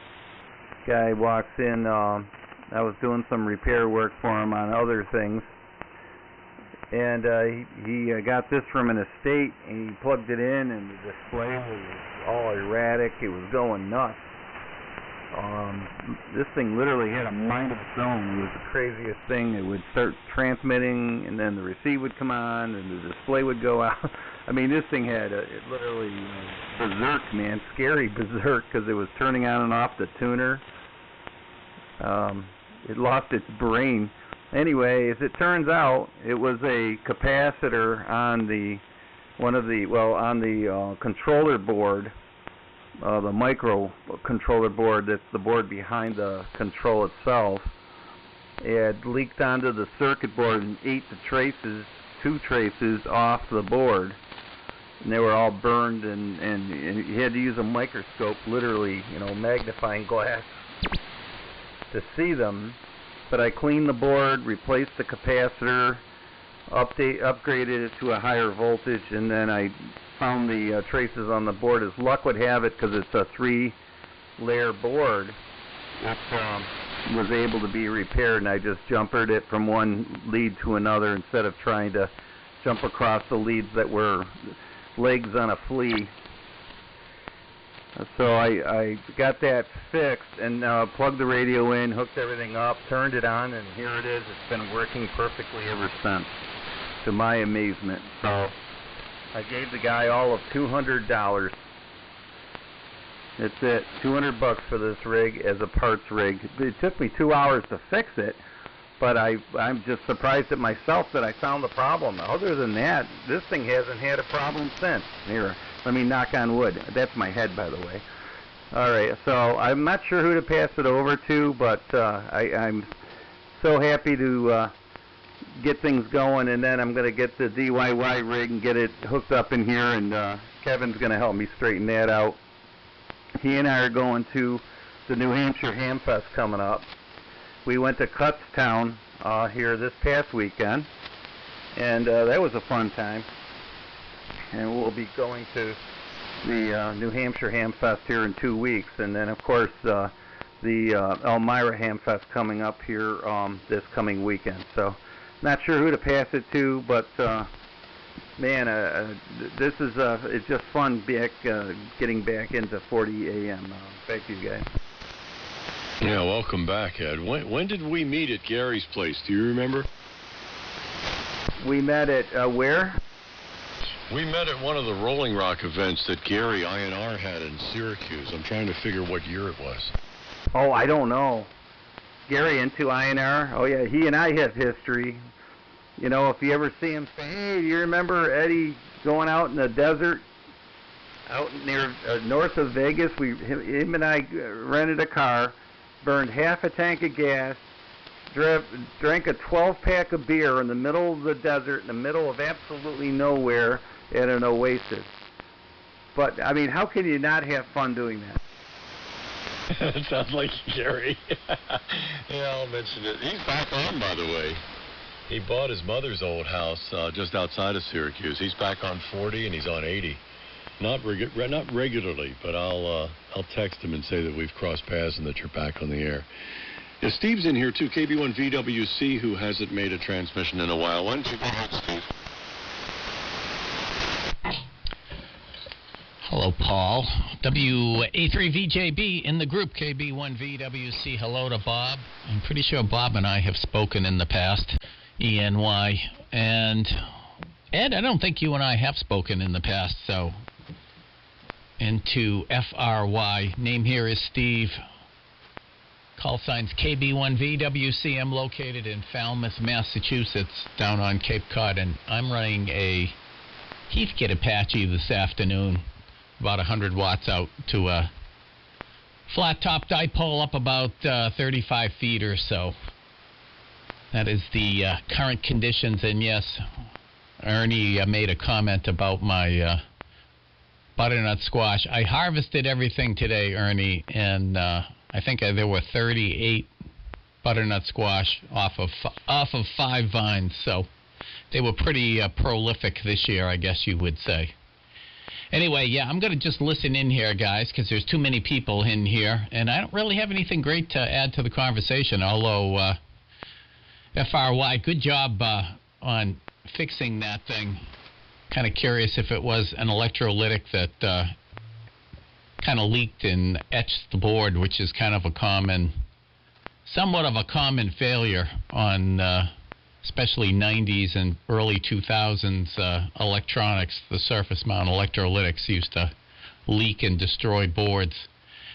Guy walks in. I was doing some repair work for him on other things, and he got this from an estate, and he plugged it in, and the display was all erratic. It was going nuts. This thing literally had a mind of its own. It was the craziest thing. It would start transmitting, and then the receive would come on, and the display would go out. I mean, this thing had it literally berserk, man, scary berserk, because it was turning on and off the tuner. It lost its brain. Anyway, as it turns out, it was a capacitor on the controller board, the microcontroller board. That's the board behind the control itself. It had leaked onto the circuit board and ate the traces, 2 traces off the board, and they were all burned. And you had to use a microscope, literally, magnifying glass, to see them. But I cleaned the board, replaced the capacitor, upgraded it to a higher voltage, and then I found the traces on the board. As luck would have it, because it's a 3-layer board, it was able to be repaired, and I just jumpered it from one lead to another instead of trying to jump across the leads that were legs on a flea. So I got that fixed and plugged the radio in, hooked everything up, turned it on, and here it is. It's been working perfectly ever since, to my amazement. So I gave the guy all of $200. That's it, $200 for this rig as a parts rig. It took me 2 hours to fix it, but I'm just surprised at myself that I found the problem. Other than that, this thing hasn't had a problem since. Here, let me knock on wood. That's my head, by the way. All right, so I'm not sure who to pass it over to, but I'm so happy to get things going, and then I'm going to get the DIY rig and get it hooked up in here, and Kevin's going to help me straighten that out. He and I are going to the New Hampshire Ham Fest coming up. We went to Kutztown here this past weekend, and that was a fun time. And we'll be going to the New Hampshire Ham Fest here in 2 weeks, and then of course the Elmira Ham Fest coming up here this coming weekend. So not sure who to pass it to, but man, this is it's just fun getting back into 40 AM. Thank you, guys. Yeah, welcome back, Ed. When did we meet at Gary's place? Do you remember? We met at where? We met at one of the Rolling Rock events that Gary INR had in Syracuse. I'm trying to figure what year it was. Oh, I don't know. Gary into INR? Oh, yeah, he and I have history. If you ever see him say, hey, do you remember Eddie going out in the desert out near north of Vegas? Him and I rented a car, burned half a tank of gas, drank a 12-pack of beer in the middle of the desert, in the middle of absolutely nowhere, at an oasis. But, I mean, how can you not have fun doing that? It sounds like Gary. Yeah, I'll mention it. He's back on, by the way. He bought his mother's old house just outside of Syracuse. He's back on 40 and he's on 80. Not regularly, but I'll text him and say that we've crossed paths and that you're back on the air. Yeah, Steve's in here too, KB1VWC, who hasn't made a transmission in a while. Why don't you go ahead, Steve? Hello, Paul. WA3VJB in the group, KB1VWC. Hello to Bob. I'm pretty sure Bob and I have spoken in the past, ENY. And Ed, I don't think you and I have spoken in the past, so. And to FRY, name here is Steve. Call signs KB1VWC. I'm located in Falmouth, Massachusetts, down on Cape Cod, and I'm running a Heathkit Apache this afternoon, about 100 watts out to a flat-top dipole up about 35 feet or so. That is the current conditions, and yes, Ernie made a comment about my butternut squash. I harvested everything today, Ernie, and I think there were 38 butternut squash off of 5 vines, so They were pretty prolific this year, I guess you would say. Anyway, yeah, I'm going to just listen in here, guys, because there's too many people in here, and I don't really have anything great to add to the conversation, although FRY, good job on fixing that thing. Kind of curious if it was an electrolytic that kind of leaked and etched the board, which is kind of a somewhat of a common failure on especially 90s and early 2000s electronics. The surface mount electrolytics used to leak and destroy boards.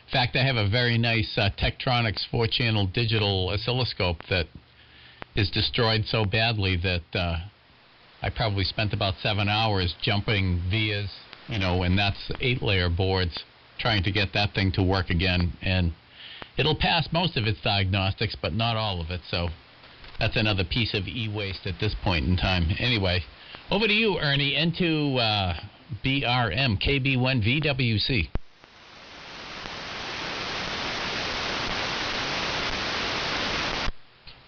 In fact, I have a very nice Tektronix 4-channel digital oscilloscope that is destroyed so badly that I probably spent about 7 hours jumping vias, and that's 8-layer boards, trying to get that thing to work again. And it'll pass most of its diagnostics, but not all of it, so that's another piece of e-waste at this point in time. Anyway, over to you, Ernie. N2 BRM, KB1 VWC.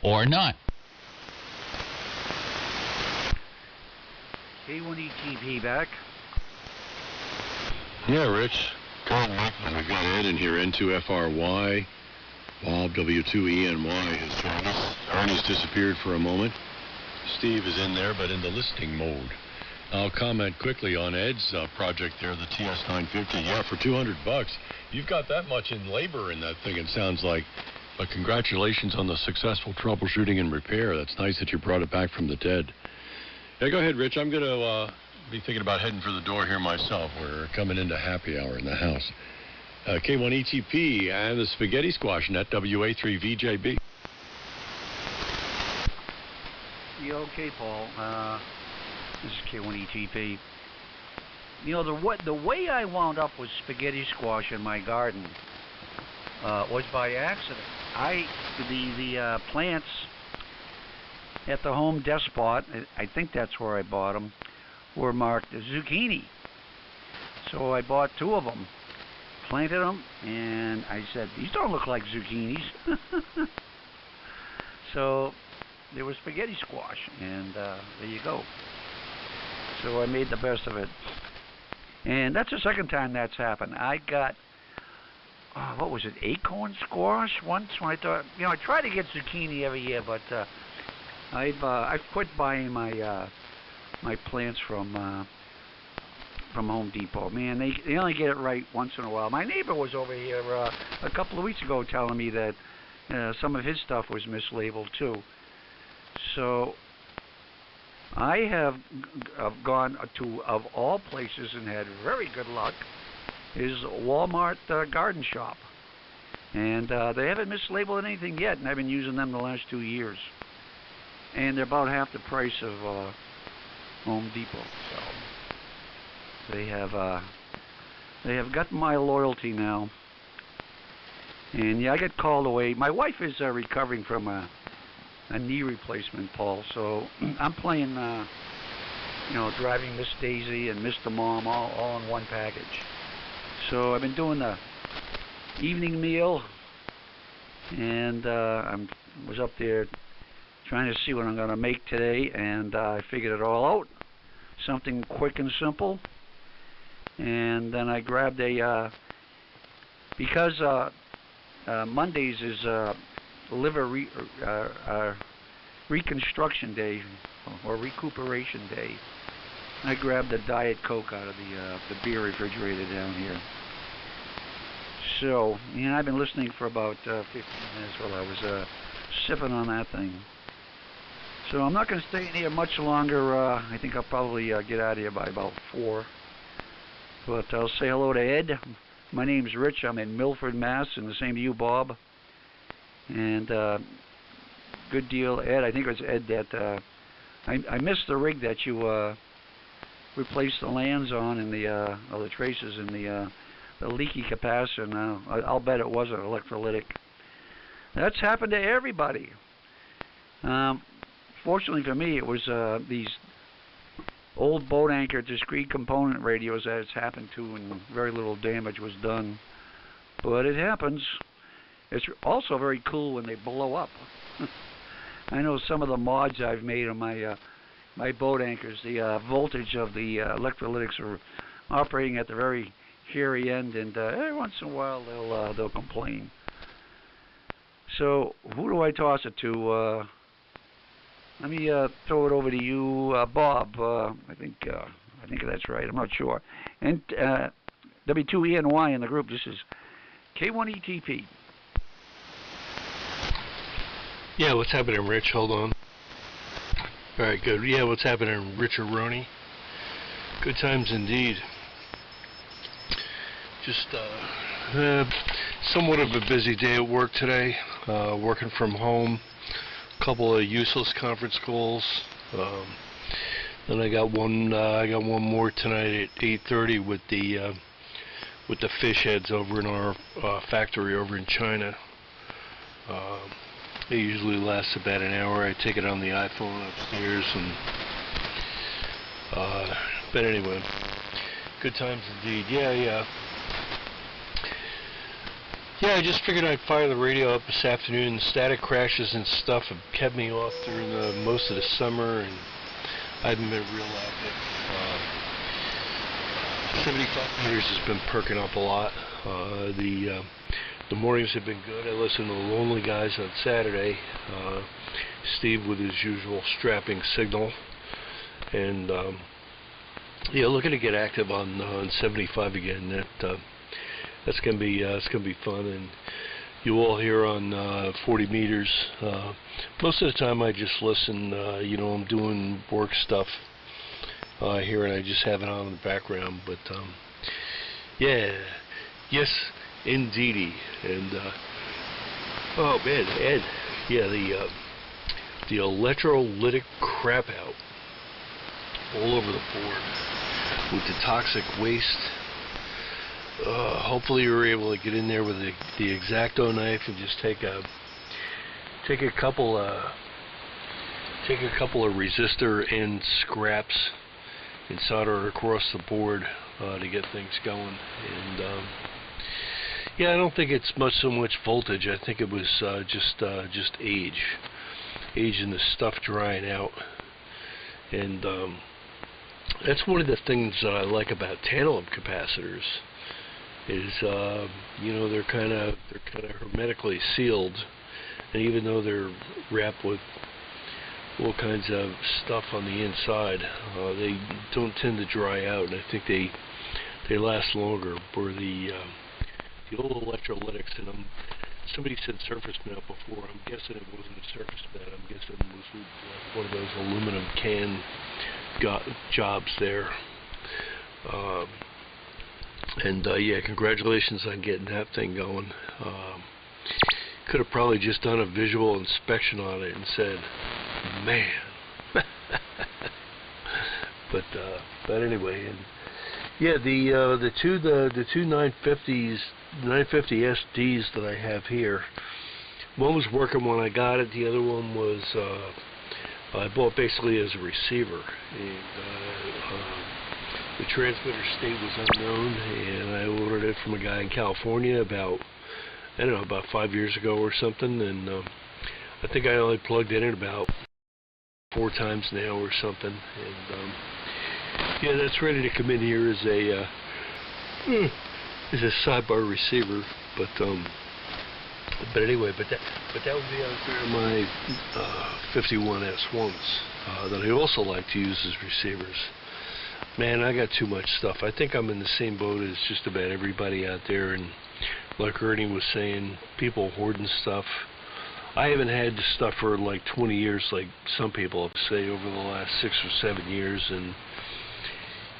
Or not. K1ETP back. Yeah, Rich. We've got Ed in here, N2FRY. Bob, W2ENY, has joined us. Ernie's disappeared for a moment. Steve is in there, but in the listening mode. I'll comment quickly on Ed's project there, the TS950. Yeah, for $200. You've got that much in labor in that thing, it sounds like. But congratulations on the successful troubleshooting and repair. That's nice that you brought it back from the dead. Yeah, go ahead, Rich. I'm going to be thinking about heading for the door here myself. We're coming into happy hour in the house. K1ETP and the Spaghetti Squash Net, WA3VJB. Yeah, okay, Paul. This is K1ETP. The way I wound up with spaghetti squash in my garden was by accident. The plants at the Home Depot, I think that's where I bought them, were marked as zucchini. So I bought 2 of them, planted them, and I said, these don't look like zucchinis. So they were spaghetti squash, and there you go. So I made the best of it. And that's the second time that's happened. I got, what was it, acorn squash once when I thought, I try to get zucchini every year, but I've quit buying my my plants from Home Depot. Man, they only get it right once in a while. My neighbor was over here a couple of weeks ago telling me that some of his stuff was mislabeled too. So I have gone to, of all places, and had very good luck, is Walmart Garden Shop. And they haven't mislabeled anything yet, and I've been using them the last 2 years. And they're about half the price of Home Depot. So they have got my loyalty now. And yeah, I get called away. My wife is recovering from a knee replacement, Paul. So I'm playing, driving Miss Daisy and Mr. Mom all in one package. So I've been doing the evening meal, and I was up there trying to see what I'm going to make today, and I figured it all out. Something quick and simple. And then I grabbed because Mondays is liver reconstruction day, or recuperation day. I grabbed a Diet Coke out of the beer refrigerator down here. So, I've been listening for about 15 minutes while I was sipping on that thing. So I'm not going to stay in here much longer. I think I'll probably get out of here by about 4. But I'll say hello to Ed. My name's Rich. I'm in Milford, Mass. And the same to you, Bob. And good deal, Ed. I think it was Ed that I missed the rig that you replaced the lands on, and the traces in the leaky capacitor. Now I'll bet it wasn't electrolytic. That's happened to everybody. Fortunately for me, it was these old boat anchor discrete component radios that it's happened to, and very little damage was done. But it happens. It's also very cool when they blow up. I know some of the mods I've made on my my boat anchors. The voltage of the electrolytics are operating at the very hairy end, and every once in a while they'll complain. So who do I toss it to? Let me throw it over to you, Bob. I think that's right. I'm not sure. And W2ENY in the group. This is K1ETP. Yeah, what's happening, Rich? Hold on. All right, good. Yeah, what's happening, Richard Roney? Good times indeed. Just somewhat of a busy day at work today. Working from home. A couple of useless conference calls. Then I got one more tonight at 8:30 with the fish heads over in our factory over in China. It usually lasts about an hour. I take it on the iPhone upstairs, and but anyway, good times indeed. Yeah. I just figured I'd fire the radio up this afternoon. Static crashes and stuff have kept me off during most of the summer, and I haven't been real active. 75 meters has been perking up a lot. The mornings have been good. I listened to the Lonely Guys on Saturday. Steve with his usual strapping signal, and looking to get active on 75 again. That's gonna be fun, and you all here on 40 meters. Most of the time I just listen. I'm doing work stuff here, and I just have it on in the background. But yes, indeedy. And oh man, Ed, the electrolytic crap out all over the board with the toxic waste. Hopefully you were able to get in there with the X-Acto knife and just take a couple of resistor end scraps and solder it across the board to get things going. And I don't think it's so much voltage. I think it was just age and the stuff drying out. And that's one of the things that I like about tantalum capacitors. Is they're kind of hermetically sealed, and even though they're wrapped with all kinds of stuff on the inside, they don't tend to dry out, and I think they last longer. Where the old electrolytics, and somebody said surface mount before. I'm guessing it wasn't a surface mount. I'm guessing it was one of those aluminum can jobs there. Congratulations on getting that thing going. Could have probably just done a visual inspection on it and said, man. But anyway, and the two 950s, 950 SDs that I have here. One was working when I got it. The other one was I bought basically as a receiver, and the transmitter state was unknown, and I ordered it from a guy in California about 5 years ago or something, and I think I only plugged it in about 4 times now or something, and that's ready to come in here as a sidebar receiver, but anyway, that would be out there in my 51S1s that I also like to use as receivers. Man, I got too much stuff. I think I'm in the same boat as just about everybody out there, and like Ernie was saying, people hoarding stuff. I haven't had this stuff for like 20 years like some people say over the last 6 or 7 years, and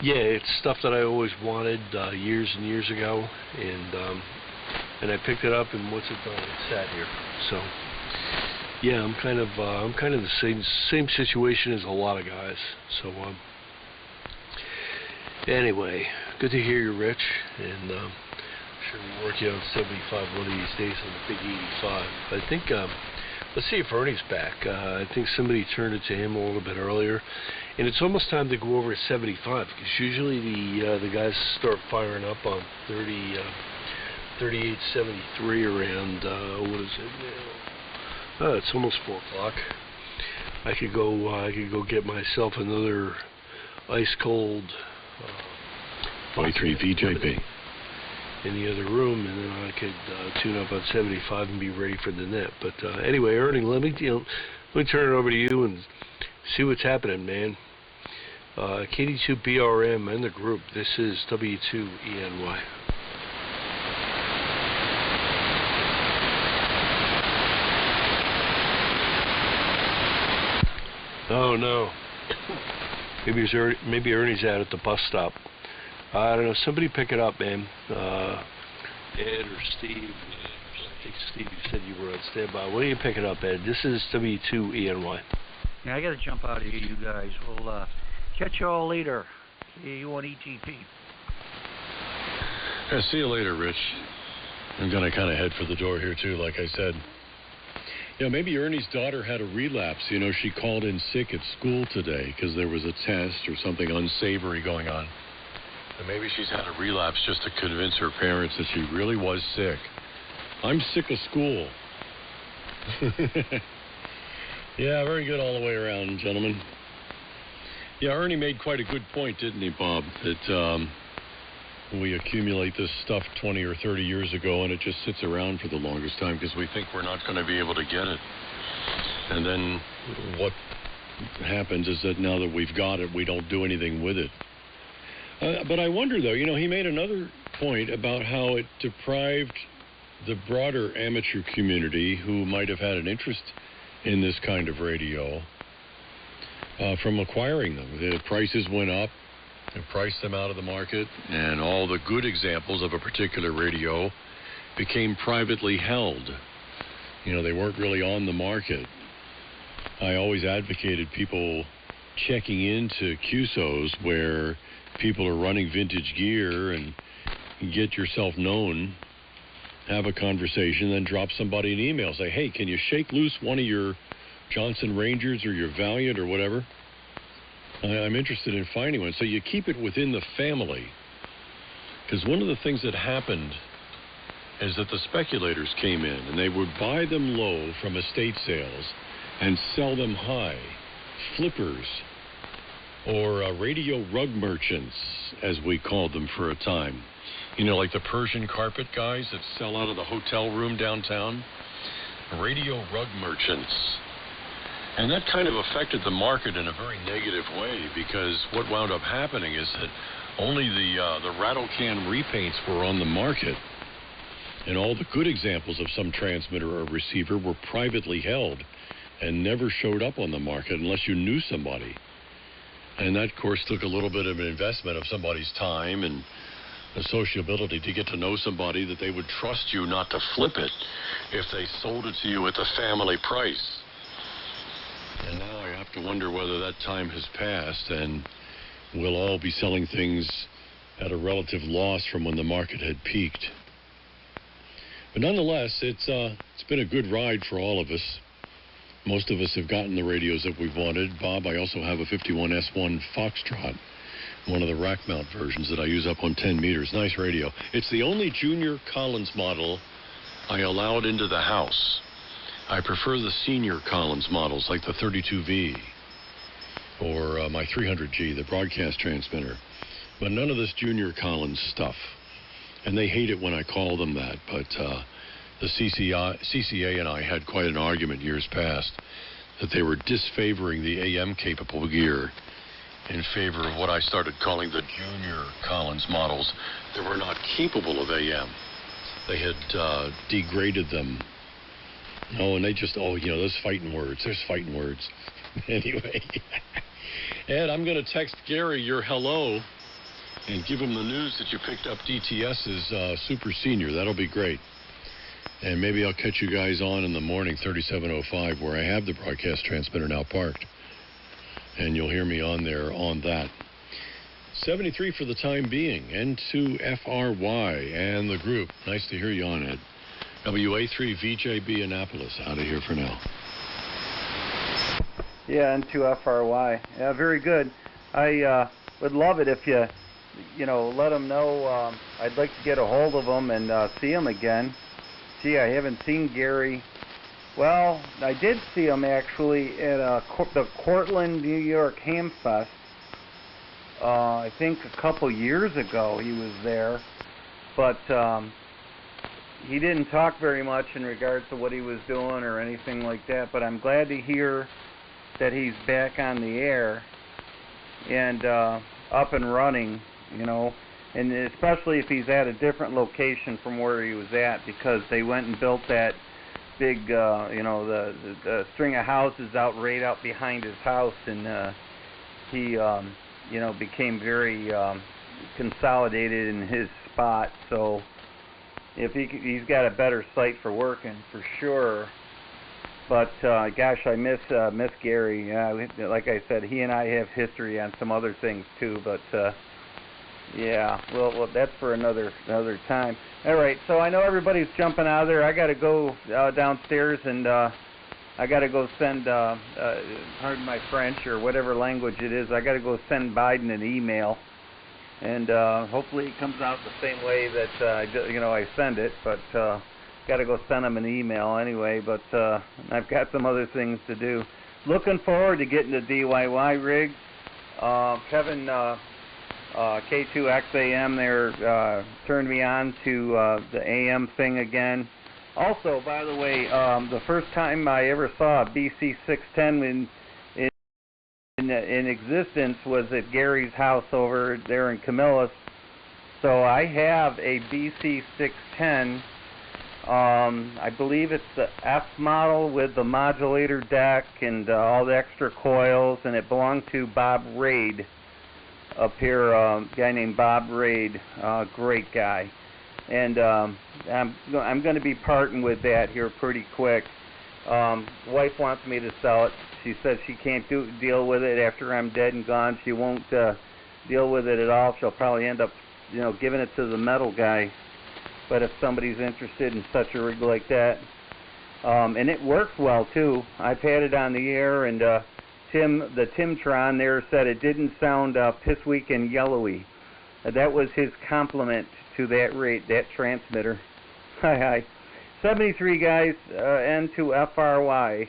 it's stuff that I always wanted years and years ago, and I picked it up, and what's it done? It sat here. So I'm kind of the same situation as a lot of guys. So anyway, good to hear you, Rich, and I'm sure we'll work you on 75 one of these days on the big 85. I think let's see if Ernie's back. I think somebody turned it to him a little bit earlier, and it's almost time to go over at 75, because usually the guys start firing up on 3873 around what is it now? It's almost 4 o'clock. I could go get myself another ice cold 23 VJB. in the other room, and then I could tune up on 75 and be ready for the net. But anyway, Ernie, let me turn it over to you and see what's happening, man. KD2 BRM and the group. This is W2ENY. Oh no. Maybe Ernie's out at the bus stop. I don't know. Somebody pick it up, man. Ed or Steve. I think Steve, you said you were on standby. Why don't you pick it up, Ed? This is W2ENY. Yeah, I got to jump out of here, you guys. We'll catch you all later. See you on ETP. Yeah, see you later, Rich. I'm going to kind of head for the door here, too, like I said. Yeah, maybe Ernie's daughter had a relapse. You know, she called in sick at school today because there was a test or something unsavory going on. And maybe she's had a relapse just to convince her parents that she really was sick. I'm sick of school. Yeah, very good all the way around, gentlemen. Yeah, Ernie made quite a good point, didn't he, Bob? That we accumulate this stuff 20 or 30 years ago, and it just sits around for the longest time because we think we're not going to be able to get it. And then what happens is that now that we've got it, we don't do anything with it. But I wonder, though, you know, he made another point about how it deprived the broader amateur community who might have had an interest in this kind of radio from acquiring them. The prices went up and priced them out of the market, and all the good examples of a particular radio became privately held. You know, they weren't really on the market. I always advocated people checking into QSOs where people are running vintage gear and get yourself known, have a conversation, then drop somebody an email. Say, hey, can you shake loose one of your Johnson Rangers or your Valiant or whatever? I'm interested in finding one. So you keep it within the family. Because one of the things that happened is that the speculators came in and they would buy them low from estate sales and sell them high. Flippers, or radio rug merchants, as we called them for a time. You know, like the Persian carpet guys that sell out of the hotel room downtown. Radio rug merchants. And that kind of affected the market in a very negative way, because what wound up happening is that only the rattle can repaints were on the market, and all the good examples of some transmitter or receiver were privately held and never showed up on the market unless you knew somebody. And that, of course, took a little bit of an investment of somebody's time and the sociability to get to know somebody that they would trust you not to flip it if they sold it to you at the family price. And now I have to wonder whether that time has passed and we'll all be selling things at a relative loss from when the market had peaked. But nonetheless, it's been a good ride for all of us. Most of us have gotten the radios that we've wanted. Bob, I also have a 51S1 Foxtrot, one of the rack mount versions that I use up on 10 meters. Nice radio. It's the only Junior Collins model I allowed into the house. I prefer the senior Collins models like the 32V or my 300G, the broadcast transmitter. But none of this Junior Collins stuff. And they hate it when I call them that, but the CCA and I had quite an argument years past that they were disfavoring the AM-capable gear in favor of what I started calling the Junior Collins models that were not capable of AM. They had degraded them. Oh, and they just, those fighting words. There's fighting words. Anyway, Ed, I'm going to text Gary your hello and give him the news that you picked up DTS's Super Senior. That'll be great. And maybe I'll catch you guys on in the morning, 3705, where I have the broadcast transmitter now parked. And you'll hear me on there on that. 73 for the time being. N2FRY and the group. Nice to hear you on, Ed. WA3 VJB Annapolis. Out of here for now. Yeah, N2FRY. Yeah, very good. I would love it if you let them know. I'd like to get a hold of them and see them again. Gee, I haven't seen Gary Well, I did see him actually at the Cortland, New York Ham Fest. I think a couple years ago he was there, but he didn't talk very much in regards to what he was doing or anything like that. But I'm glad to hear that he's back on the air and up and running, you know, and especially if he's at a different location from where he was at, because they went and built that big, you know, the string of houses right out behind his house, and he, you know, became very consolidated in his spot. So if he's got a better site for working, for sure. But gosh, I miss Gary. Like I said, he and I have history on some other things too. But yeah, well, that's for another time. All right, so I know everybody's jumping out of there. I got to go downstairs, and I got to go send, pardon my French or whatever language it is, I got to go send Biden an email, and hopefully it comes out the same way that you know, I send it. But got to go send him an email anyway. But I've got some other things to do. Looking forward to getting the DIY rig. Kevin. K2XAM there turned me on to the AM thing again. Also, by the way, the first time I ever saw a BC610 in existence was at Gary's house over there in Camillus. So I have a BC610. I believe it's the F model with the modulator deck and all the extra coils, and it belonged to Bob Raid up here, a guy named Bob Raid, great guy. And I'm going to be parting with that here pretty quick. Wife wants me to sell it. She says she can't deal with it after I'm dead and gone. She won't deal with it at all. She'll probably end up, you know, giving it to the metal guy. But if somebody's interested in such a rig like that, and it works well too. I've had it on the air, and the Timtron there said it didn't sound pissweak and yellowy. That was his compliment to that transmitter. Hi. 73 guys, N2FRY.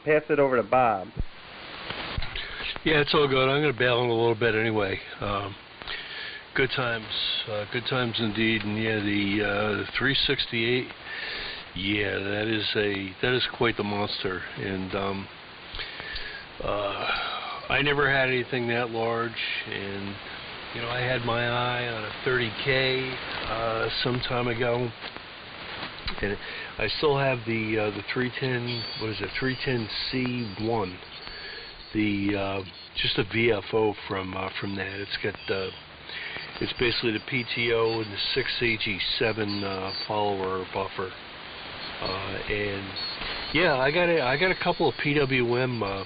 Pass it over to Bob. Yeah, it's all good. I'm going to bail in a little bit anyway. Good times indeed. And yeah, the 368. Yeah, that is quite the monster. And I never had anything that large, and you know, I had my eye on a 30K some time ago, and I still have the 310. What is it? 310C1. The just a VFO from that. It's got it's basically the PTO and the 6AG7 follower buffer, and yeah, I got a couple of PWM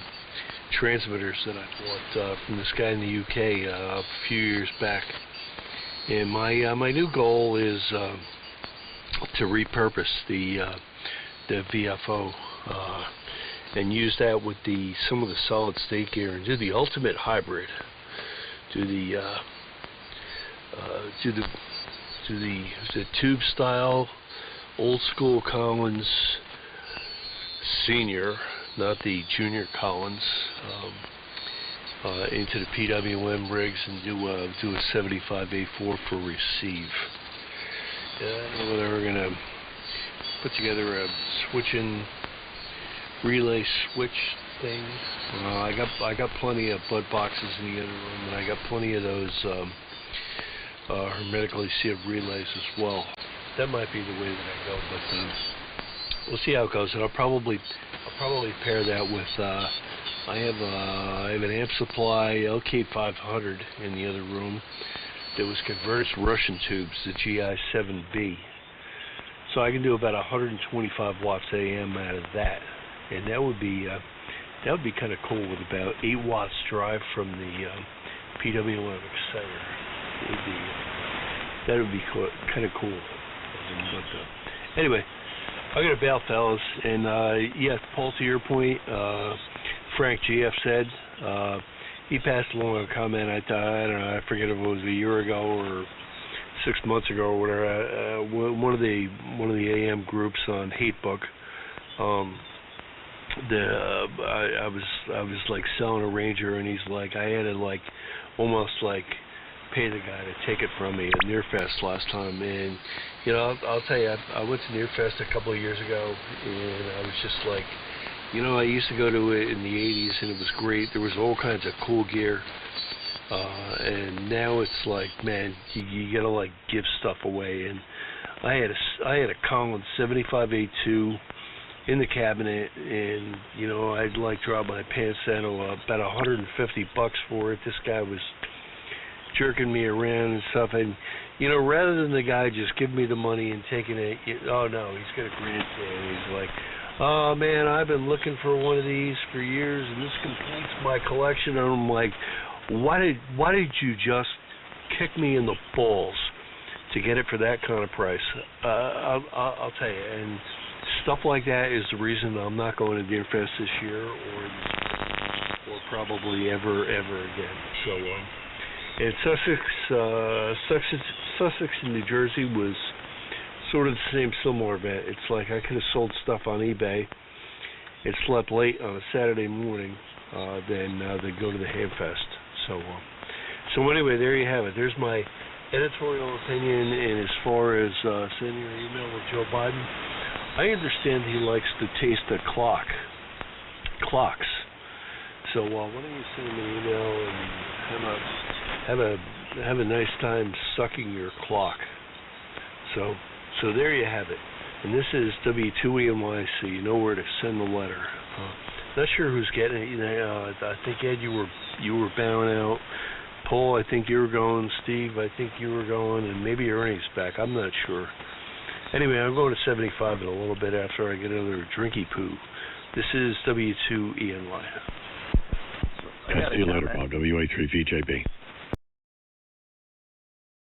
transmitters that I bought from this guy in the UK a few years back, and my new goal is to repurpose the VFO and use that with some of the solid state gear and do the ultimate hybrid, do the tube style old school Collins Senior, not the Junior Collins, into the PWM rigs and do a 75A4 for receive. I don't know whether we're gonna put together a switching relay switch thing. I got plenty of butt boxes in the other room, and I got plenty of those hermetically sealed relays as well. That might be the way that I go, but we'll see how it goes. And I'll probably pair that with I have an amp supply LK500 in the other room that was converted to Russian tubes, the GI7B. So I can do about 125 watts AM out of that, and that would be kind of cool with about 8 watts drive from the PWM exciter. That would be kind of cool. But, anyway, I'm gonna bail, fellas, and yes, Paul, to your point, Frank GF said he passed along a comment. I don't know, I forget if it was a year ago or 6 months ago or whatever. One of the AM groups on Hatebook I was like selling a Ranger, and he's like, I had to like almost like pay the guy to take it from me at Nearfest last time. And you know, I'll tell you, I went to Nearfest a couple of years ago, and I was just like, you know, I used to go to it in the 80s, and it was great. There was all kinds of cool gear. And now it's like, man, you gotta like give stuff away. And I had a Collins 75A2 in the cabinet, and you know, I'd like drop my pants down to about $150 for it. This guy was jerking me around and stuff, and you know, rather than the guy just give me the money and taking it, oh no, he's got a grandstand. He's like, oh man, I've been looking for one of these for years, and this completes my collection. And I'm like, why did you just kick me in the balls to get it for that kind of price? I'll tell you, and stuff like that is the reason I'm not going to Deerfest this year, or probably ever again. So, and Sussex in New Jersey was sort of the same similar event. It's like I could have sold stuff on eBay and slept late on a Saturday morning than go to the Hamfest. So anyway, there you have it. There's my editorial opinion. And as far as sending an email with Joe Biden, I understand he likes the taste of clocks. So why don't you send him an email and have a nice time sucking your clock. So there you have it. And this is W2ENY, so you know where to send the letter. Not sure who's getting it. You know, I think Ed, you were bowing out. Paul, I think you were going. Steve, I think you were going, and maybe Ernie's back. I'm not sure. Anyway, I'm going to 75 in a little bit after I get another drinky poo. This is W2ENY. See you later, Bob. WA3VJB.